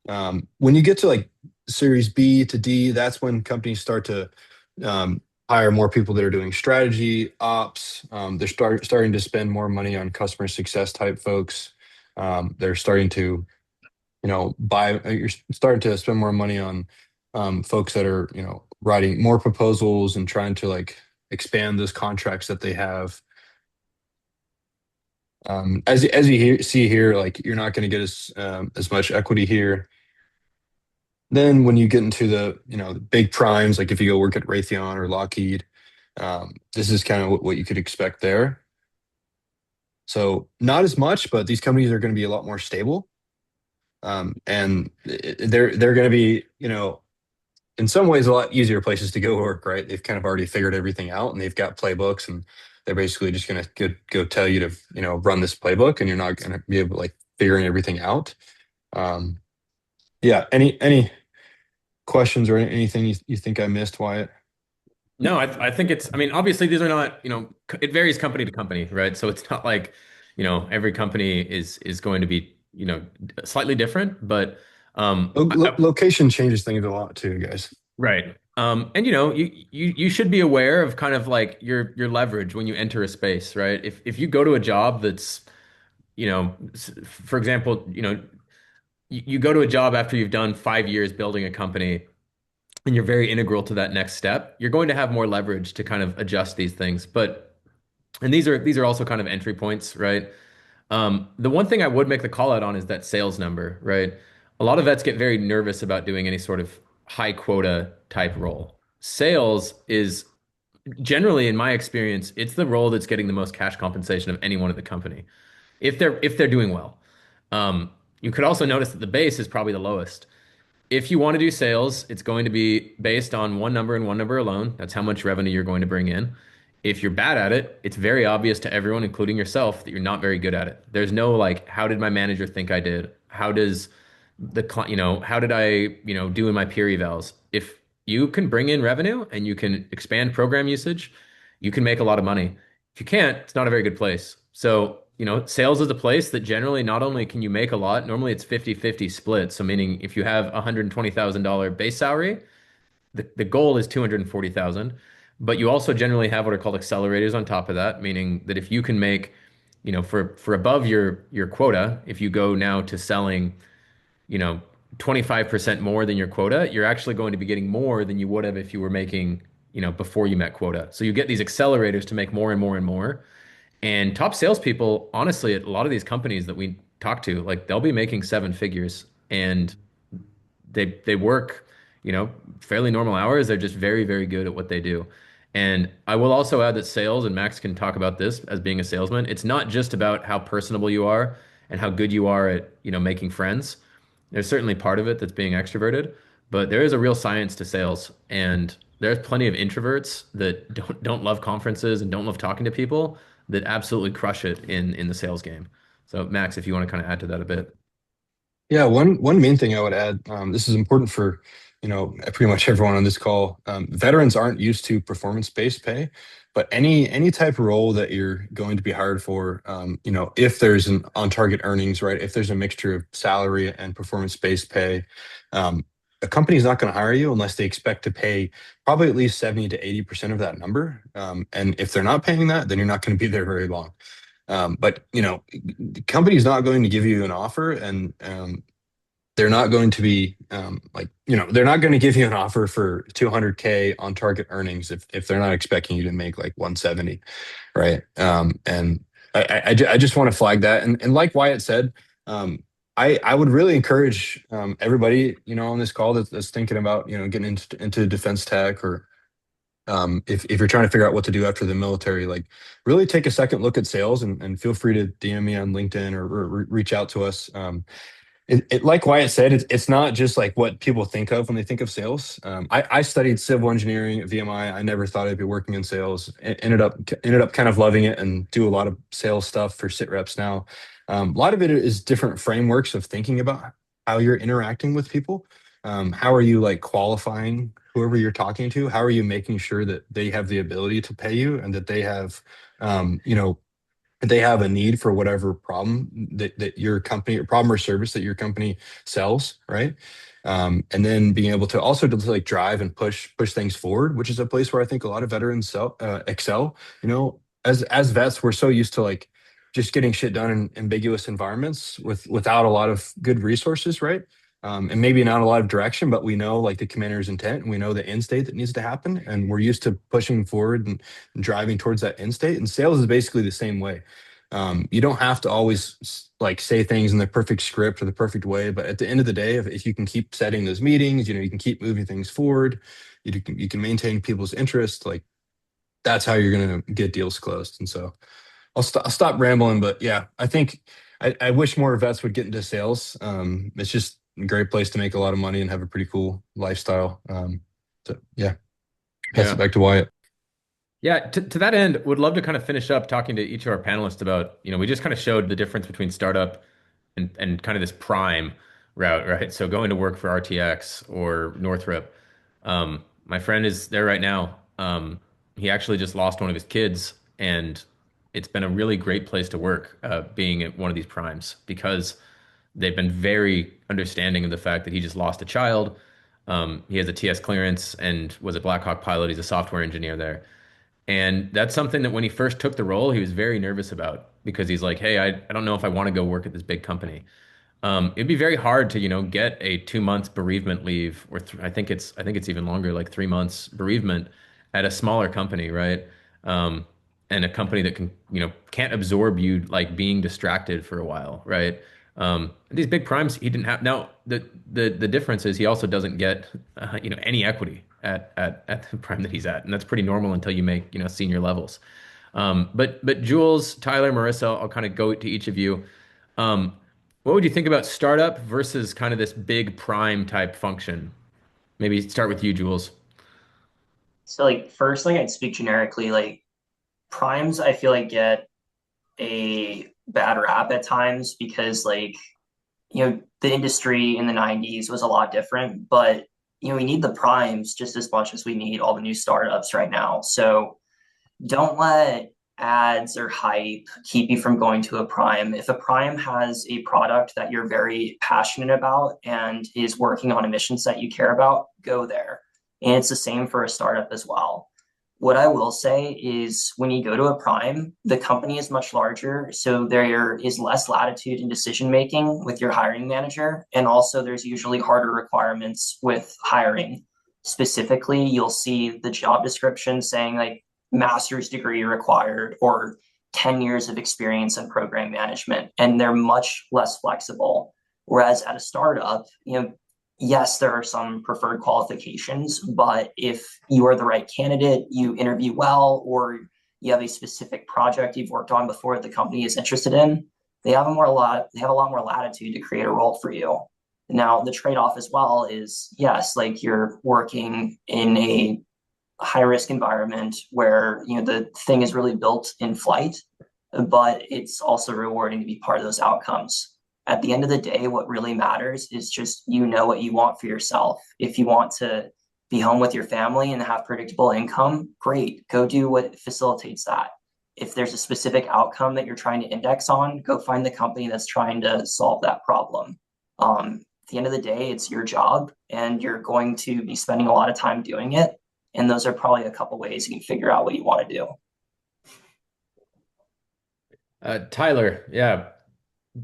When you get to like Series B to D, that's when companies start to hire more people that are doing strategy, ops. They're starting to spend more money on customer success type folks. They're starting to, you're starting to spend more money on folks that are, writing more proposals and trying to like expand those contracts that they have. As you see here, like you're not going to get as much equity here. Then when you get into the big primes, like if you go work at Raytheon or Lockheed, this is kind of what you could expect there. So not as much, but these companies are going to be a lot more stable. And they're going to be, in some ways a lot easier places to go work, right? They've kind of already figured everything out and they've got playbooks and they're basically just going to go tell you to, run this playbook and you're not going to be able to like figuring everything out. Um, yeah. Any questions or anything you think I missed, Wyatt? No, I think it's, I mean, obviously these are not, it varies company to company, right? So it's not like, every company is going to be, slightly different, but Location changes things a lot too, guys. right. And you should be aware of kind of like your leverage when you enter a space, right? If you go to a job that's, for example, you go to a job after you've done 5 years building a company and you're very integral to that next step, you're going to have more leverage to kind of adjust these things. And these are also kind of entry points, right? The one thing I would make the call out on is that sales number, right? A lot of vets get very nervous about doing any sort of high quota type role. Sales is generally, in my experience, it's the role that's getting the most cash compensation of anyone at the company if they're doing well. You could also notice that the base is probably the lowest. If you want to do sales, it's going to be based on one number and one number alone. That's how much revenue you're going to bring in. If you're bad at it, it's very obvious to everyone, including yourself, that you're not very good at it. There's no like, how did my manager think I did? How does how did I, do in my peer evals? If you can bring in revenue and you can expand program usage, you can make a lot of money. If you can't, it's not a very good place. So, sales is a place that generally not only can you make a lot, normally it's 50-50 split. So meaning if you have a $120,000 base salary, the goal is 240,000, but you also generally have what are called accelerators on top of that, meaning that if you can make, for above your quota, if you go now to selling, you know, 25% more than your quota, you're actually going to be getting more than you would have if you were making, before you met quota. So you get these accelerators to make more and more and more. And top salespeople, honestly, at a lot of these companies that we talk to, like they'll be making seven figures and they work, fairly normal hours. They're just very, very good at what they do. And I will also add that sales, and Max can talk about this as being a salesman, it's not just about how personable you are and how good you are at, making friends. There's certainly part of it that's being extroverted, but there is a real science to sales. And there's plenty of introverts that don't love conferences and don't love talking to people that absolutely crush it in the sales game. So Max, if you want to kind of add to that a bit. Yeah, one main thing I would add, this is important for, pretty much everyone on this call. Veterans aren't used to performance-based pay, but any type of role that you're going to be hired for, if there's an on-target earnings, right? If there's a mixture of salary and performance-based pay, a company's not going to hire you unless they expect to pay probably at least 70 to 80% of that number. And if they're not paying that, then you're not going to be there very long. But the company's not going to give you an offer, and they're not going to be they're not going to give you an offer for 200K on target earnings if they're not expecting you to make like 170, right? And I just want to flag that. And like Wyatt said, I would really encourage everybody on this call that's thinking about getting into defense tech, or if you're trying to figure out what to do after the military, like really take a second look at sales, and feel free to DM me on LinkedIn, or reach out to us. Like Wyatt said, it's not just like what people think of when they think of sales. I studied civil engineering at VMI. I never thought I'd be working in sales. Ended up kind of loving it, and do a lot of sales stuff for Sitreps now. A lot of it is different frameworks of thinking about how you're interacting with people. How are you like qualifying whoever you're talking to? How are you making sure that they have the ability to pay you, and that they have, they have a need for whatever problem that your company, or problem or service that your company sells, right? And then being able to also to like drive and push things forward, which is a place where I think a lot of veterans excel. As vets, we're so used to like just getting shit done in ambiguous environments without a lot of good resources, right? And maybe not a lot of direction, but we know like the commander's intent, and we know the end state that needs to happen, and we're used to pushing forward and driving towards that end state. And sales is basically the same way. You don't have to always like say things in the perfect script or the perfect way, but at the end of the day, if you can keep setting those meetings, you can keep moving things forward, you can maintain people's interest, like that's how you're going to get deals closed. And so I'll stop rambling, but yeah, I think I wish more vets would get into sales. It's just a great place to make a lot of money and have a pretty cool lifestyle. So yeah, pass it Yeah. back to Wyatt. Yeah, to that end, would love to kind of finish up talking to each of our panelists about, we just kind of showed the difference between startup and kind of this prime route, right? So going to work for RTX or Northrop. My friend is there right now. He actually just lost one of his kids, and it's been a really great place to work, being at one of these primes, because they've been very understanding of the fact that he just lost a child. He has a TS clearance and was a Black Hawk pilot. He's a software engineer there. And that's something that when he first took the role, he was very nervous about, because he's like, hey, I don't know if I want to go work at this big company. It'd be very hard to, get a 2 months bereavement leave, or I think it's even longer, like 3 months bereavement at a smaller company, right? Um, and a company that can't absorb you like being distracted for a while, right? These big primes he didn't have. Now the difference is he also doesn't get any equity at the prime that he's at, and that's pretty normal until you make senior levels. But Jules, Tyler, Marissa, I'll kind of go to each of you. Um, what would you think about startup versus kind of this big prime type function? Maybe start with you, Jules. So like first thing I'd speak generically, like primes I feel like get a bad rap at times because like the industry in the 90s was a lot different, but we need the primes just as much as we need all the new startups right now. So don't let ads or hype keep you from going to a prime. If a prime has a product that you're very passionate about and is working on a mission set you care about, go there. And it's the same for a startup as well. What I will say is when you go to a prime, the company is much larger. So there is less latitude in decision making with your hiring manager. And also, there's usually harder requirements with hiring. Specifically, you'll see the job description saying like master's degree required or 10 years of experience in program management. And they're much less flexible. Whereas at a startup, yes, there are some preferred qualifications, but if you are the right candidate, you interview well, or you have a specific project you've worked on before that the company is interested in, they have a lot more latitude to create a role for you. Now, the trade-off as well is yes, like you're working in a high risk environment where the thing is really built in flight, but it's also rewarding to be part of those outcomes. At the end of the day, what really matters is just what you want for yourself. If you want to be home with your family and have predictable income, great, go do what facilitates that. If there's a specific outcome that you're trying to index on, go find the company that's trying to solve that problem. At the end of the day, it's your job and you're going to be spending a lot of time doing it. And those are probably a couple ways you can figure out what you want to do. Tyler, yeah,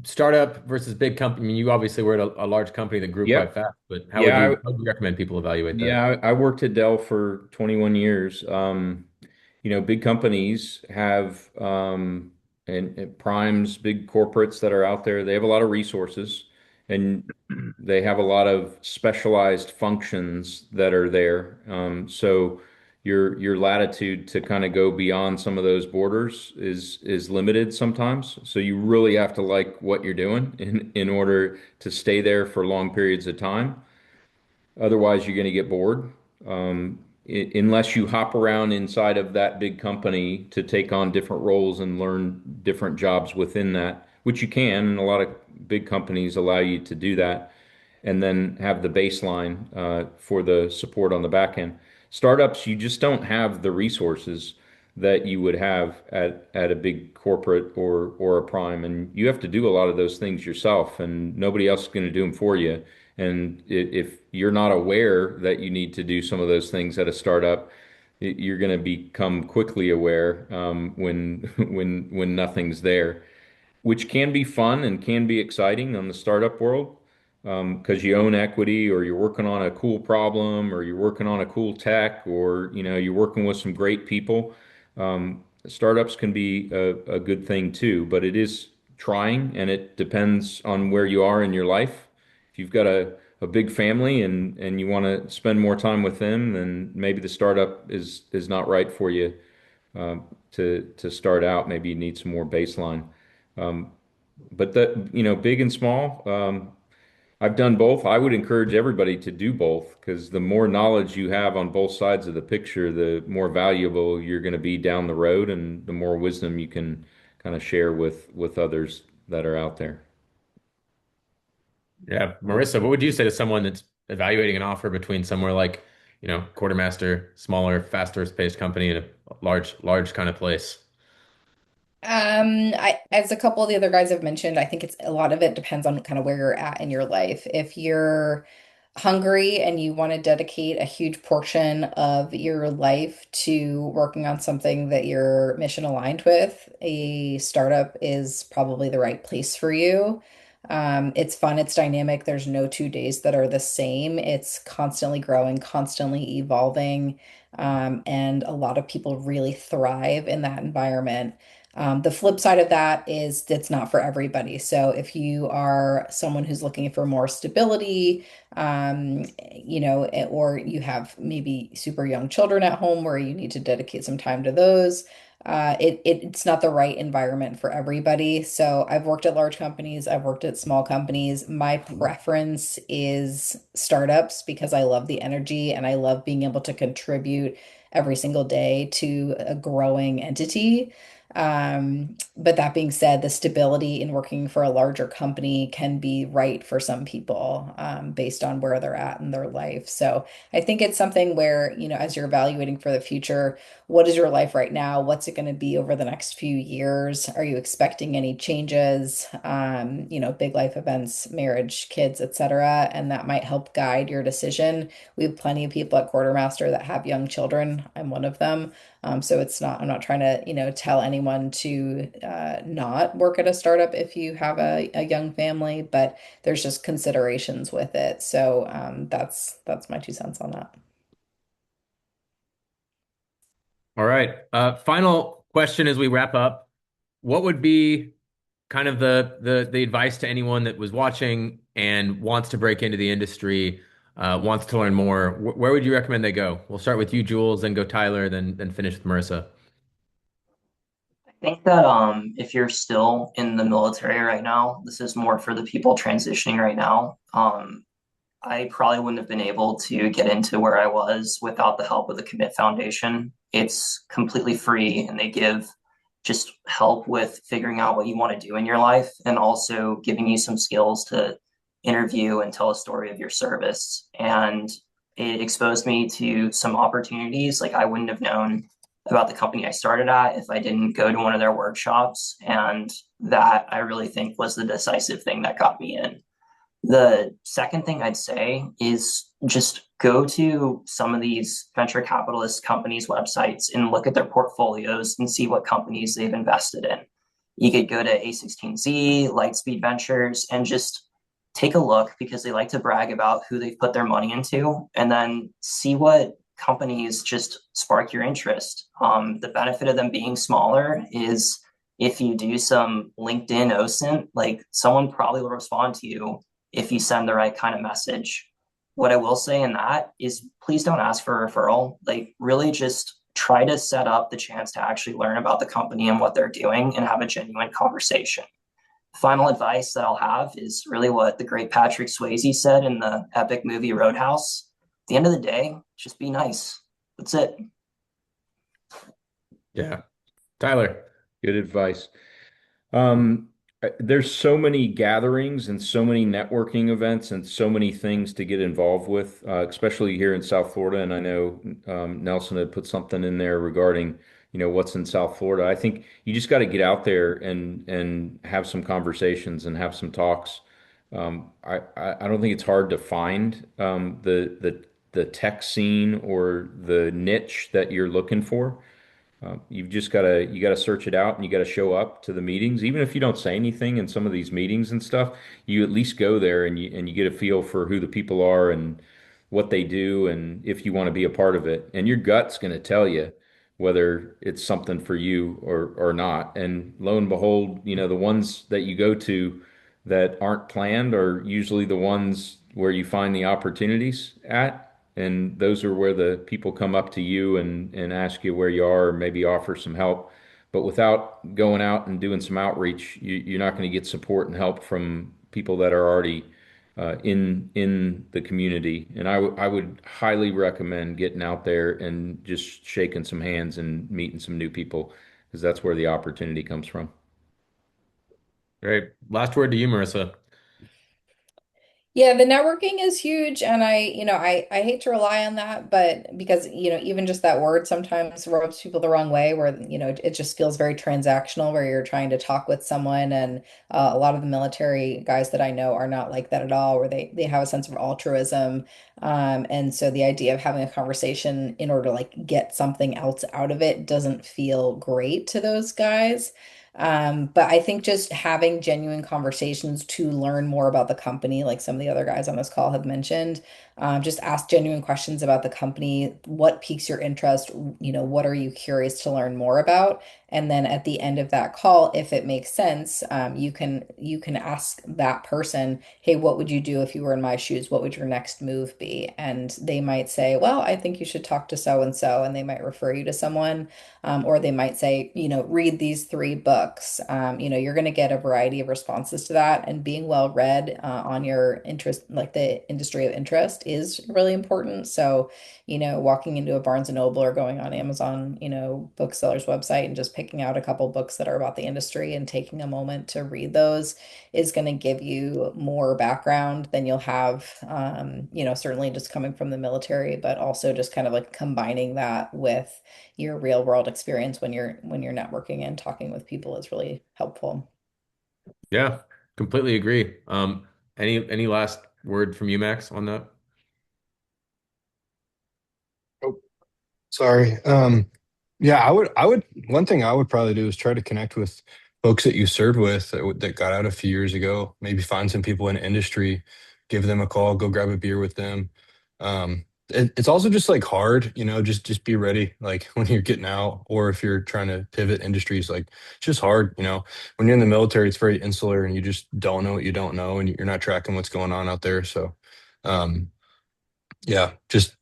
startup versus big company. I mean, you obviously were at a large company that grew quite Yep. fast, but Yeah, how would you recommend people evaluate that? I worked at Dell for 21 years. Big companies have and primes, big corporates that are out there, they have a lot of resources and they have a lot of specialized functions that are there. So your latitude to kind of go beyond some of those borders is limited sometimes. So you really have to like what you're doing in order to stay there for long periods of time. Otherwise, you're going to get bored. Unless you hop around inside of that big company to take on different roles and learn different jobs within that, which you can, and a lot of big companies allow you to do that, and then have the baseline for the support on the back end. Startups, you just don't have the resources that you would have at a big corporate or a prime, and you have to do a lot of those things yourself, and nobody else is going to do them for you. And if you're not aware that you need to do some of those things at a startup, you're going to become quickly aware when when nothing's there, which can be fun and can be exciting on the startup world because you own equity or you're working on a cool problem or you're working on a cool tech or you're working with some great people. Startups can be a good thing too, but it is trying and it depends on where you are in your life. If you've got a big family and you want to spend more time with them, then maybe the startup is not right for you to start out. Maybe you need some more baseline. Um, but big and small, I've done both. I would encourage everybody to do both because the more knowledge you have on both sides of the picture, the more valuable you're going to be down the road, and the more wisdom you can kind of share with others that are out there. Yeah, Marissa, what would you say to someone that's evaluating an offer between somewhere like, Quartermaster, smaller, faster paced company, and a large kind of place? As a couple of the other guys have mentioned, I think it's a lot of it depends on kind of where you're at in your life. If you're hungry and you want to dedicate a huge portion of your life to working on something that you're mission aligned with, a startup is probably the right place for you. It's fun, it's dynamic. There's no 2 days that are the same. It's constantly growing, constantly evolving, and a lot of people really thrive in that environment. The flip side of that is it's not for everybody. So if you are someone who's looking for more stability, or you have maybe super young children at home where you need to dedicate some time to those, it's not the right environment for everybody. So I've worked at large companies, I've worked at small companies. My preference is startups because I love the energy and I love being able to contribute every single day to a growing entity. But that being said, the stability in working for a larger company can be right for some people, based on where they're at in their life. So I think it's something where, as you're evaluating for the future, what is your life right now? What's it going to be over the next few years? Are you expecting any changes? Big life events, marriage, kids, etc. And that might help guide your decision. We have plenty of people at Quartermaster that have young children. I'm one of them. So I'm not trying to, tell anyone to not work at a startup if you have a young family, but there's just considerations with it. So that's my 2 cents on that. All right. Final question as we wrap up. What would be kind of the advice to anyone that was watching and wants to break into the industry, wants to learn more, where would you recommend they go? We'll start with you, Jules, then go Tyler, then finish with Marissa. I think that if you're still in the military right now, this is more for the people transitioning right now. I probably wouldn't have been able to get into where I was without the help of the Commit Foundation. It's completely free, and they give just help with figuring out what you want to do in your life and also giving you some skills to interview and tell a story of your service. And it exposed me to some opportunities like I wouldn't have known about the company I started at if I didn't go to one of their workshops. And that I really think was the decisive thing that got me in. The second thing I'd say is just go to some of these venture capitalist companies' websites and look at their portfolios and see what companies they've invested in. You could go to A16Z, Lightspeed Ventures, and just take a look because they like to brag about who they've put their money into, and then see what companies just spark your interest. The benefit of them being smaller is if you do some LinkedIn OSINT, like someone probably will respond to you if you send the right kind of message. What I will say in that is please don't ask for a referral. Like really just try to set up the chance to actually learn about the company and what they're doing and have a genuine conversation. Final advice that I'll have is really what the great Patrick Swayze said in the epic movie Roadhouse. At the end of the day, just be nice. That's it. Yeah. Tyler. Good advice. Um, there's so many gatherings and so many networking events and so many things to get involved with, especially here in South Florida. And I know Nelson had put something in there regarding, what's in South Florida. I think you just got to get out there and have some conversations and have some talks. I don't think it's hard to find the tech scene or the niche that you're looking for. You've just you gotta search it out and you gotta show up to the meetings. Even if you don't say anything in some of these meetings and stuff, you at least go there and you get a feel for who the people are and what they do and if you want to be a part of it. And your gut's gonna tell you whether it's something for you or not. And lo and behold, the ones that you go to that aren't planned are usually the ones where you find the opportunities at. And those are where the people come up to you and ask you where you are or maybe offer some help. But without going out and doing some outreach, you're not going to get support and help from people that are already in the community. And I would highly recommend getting out there and just shaking some hands and meeting some new people because that's where the opportunity comes from. Great. Last word to you, Marissa. Yeah, the networking is huge, and I hate to rely on that, but because, even just that word sometimes rubs people the wrong way, where, it just feels very transactional, where you're trying to talk with someone, and a lot of the military guys that I know are not like that at all, where they have a sense of altruism, and so the idea of having a conversation in order to like get something else out of it doesn't feel great to those guys. But I think just having genuine conversations to learn more about the company, like some of the other guys on this call have mentioned, just ask genuine questions about the company. What piques your interest? What are you curious to learn more about? And then at the end of that call, if it makes sense, you can ask that person, "Hey, what would you do if you were in my shoes? What would your next move be?" And they might say, "Well, I think you should talk to so and so," and they might refer you to someone. Or they might say, read these three books. You're going to get a variety of responses to that. And being well read on your interest, like the industry of interest, is really important. So, walking into a Barnes and Noble or going on Amazon, bookseller's website and just picking out a couple books that are about the industry and taking a moment to read those is going to give you more background than you'll have, certainly just coming from the military, but also just kind of like combining that with your real world experience when you're networking and talking with people is really helpful. Yeah, completely agree. Any last word from you, Max, on that? Oh, sorry. Yeah, one thing I would probably do is try to connect with folks that you served with that got out a few years ago. Maybe find some people in industry, give them a call, go grab a beer with them. it's also just like hard, just be ready like when you're getting out, or if you're trying to pivot industries, like it's just hard, when you're in the military, it's very insular and you just don't know what you don't know, and you're not tracking what's going on out there. So um yeah, just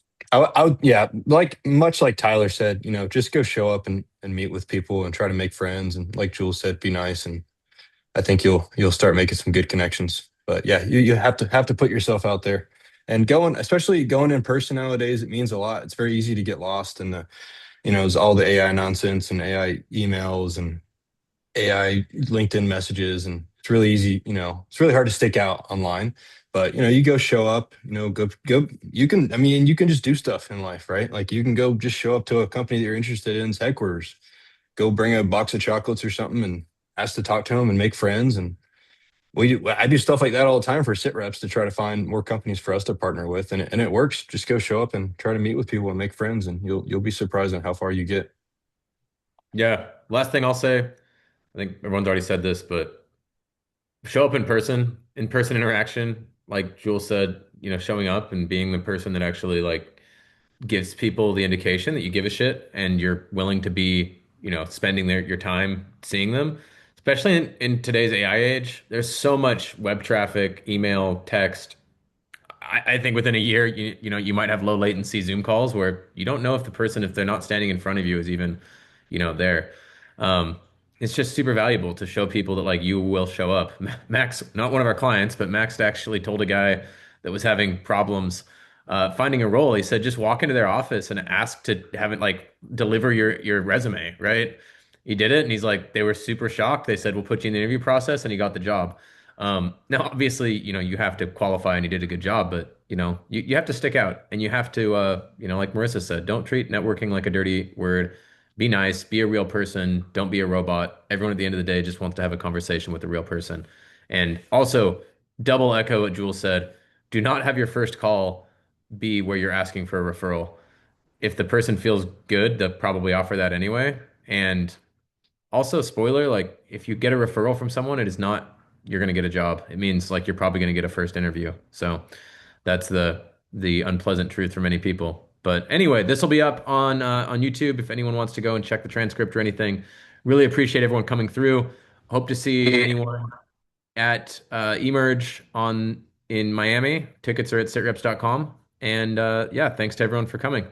yeah, like much like Tyler said, just go show up and meet with people and try to make friends, and like Jules said, be nice, and I think you'll start making some good connections. But yeah, you have to put yourself out there. And especially going in person nowadays, it means a lot. It's very easy to get lost in it's all the AI nonsense and AI emails and AI LinkedIn messages, and it's really easy, it's really hard to stick out online. But you go show up, go. I mean, you can just do stuff in life, right? Like you can go just show up to a company that you're interested in's headquarters, go bring a box of chocolates or something, and ask to talk to them and make friends. And I do stuff like that all the time for Sitreps to try to find more companies for us to partner with, and it works. Just go show up and try to meet with people and make friends, and you'll be surprised at how far you get. Yeah. Last thing I'll say, I think everyone's already said this, but show up in person interaction, like Jules said, showing up and being the person that actually like gives people the indication that you give a shit and you're willing to be, spending your time seeing them. Especially in today's AI age, there's so much web traffic, email, text. I think within a year, you might have low latency Zoom calls where you don't know if the person, if they're not standing in front of you, is even, there. Um, it's just super valuable to show people that like you will show up. Max, not one of our clients, but Max actually told a guy that was having problems finding a role. He said just walk into their office and ask to have it like deliver your resume, right? He did it, and he's like, they were super shocked. They said, "We'll put you in the interview process," and he got the job. Now, obviously, you have to qualify and you did a good job, but you have to stick out and you have to, like Marissa said, don't treat networking like a dirty word. Be nice, be a real person. Don't be a robot. Everyone at the end of the day just wants to have a conversation with a real person. And also, double echo what Jules said. Do not have your first call be where you're asking for a referral. If the person feels good, they'll probably offer that anyway. And also, spoiler, like if you get a referral from someone, it is not you're going to get a job. It means like you're probably going to get a first interview. So that's the unpleasant truth for many people. But anyway, this will be up on YouTube if anyone wants to go and check the transcript or anything. Really appreciate everyone coming through. Hope to see anyone at Emerge on in Miami. Tickets are at sitreps.com. And yeah, thanks to everyone for coming.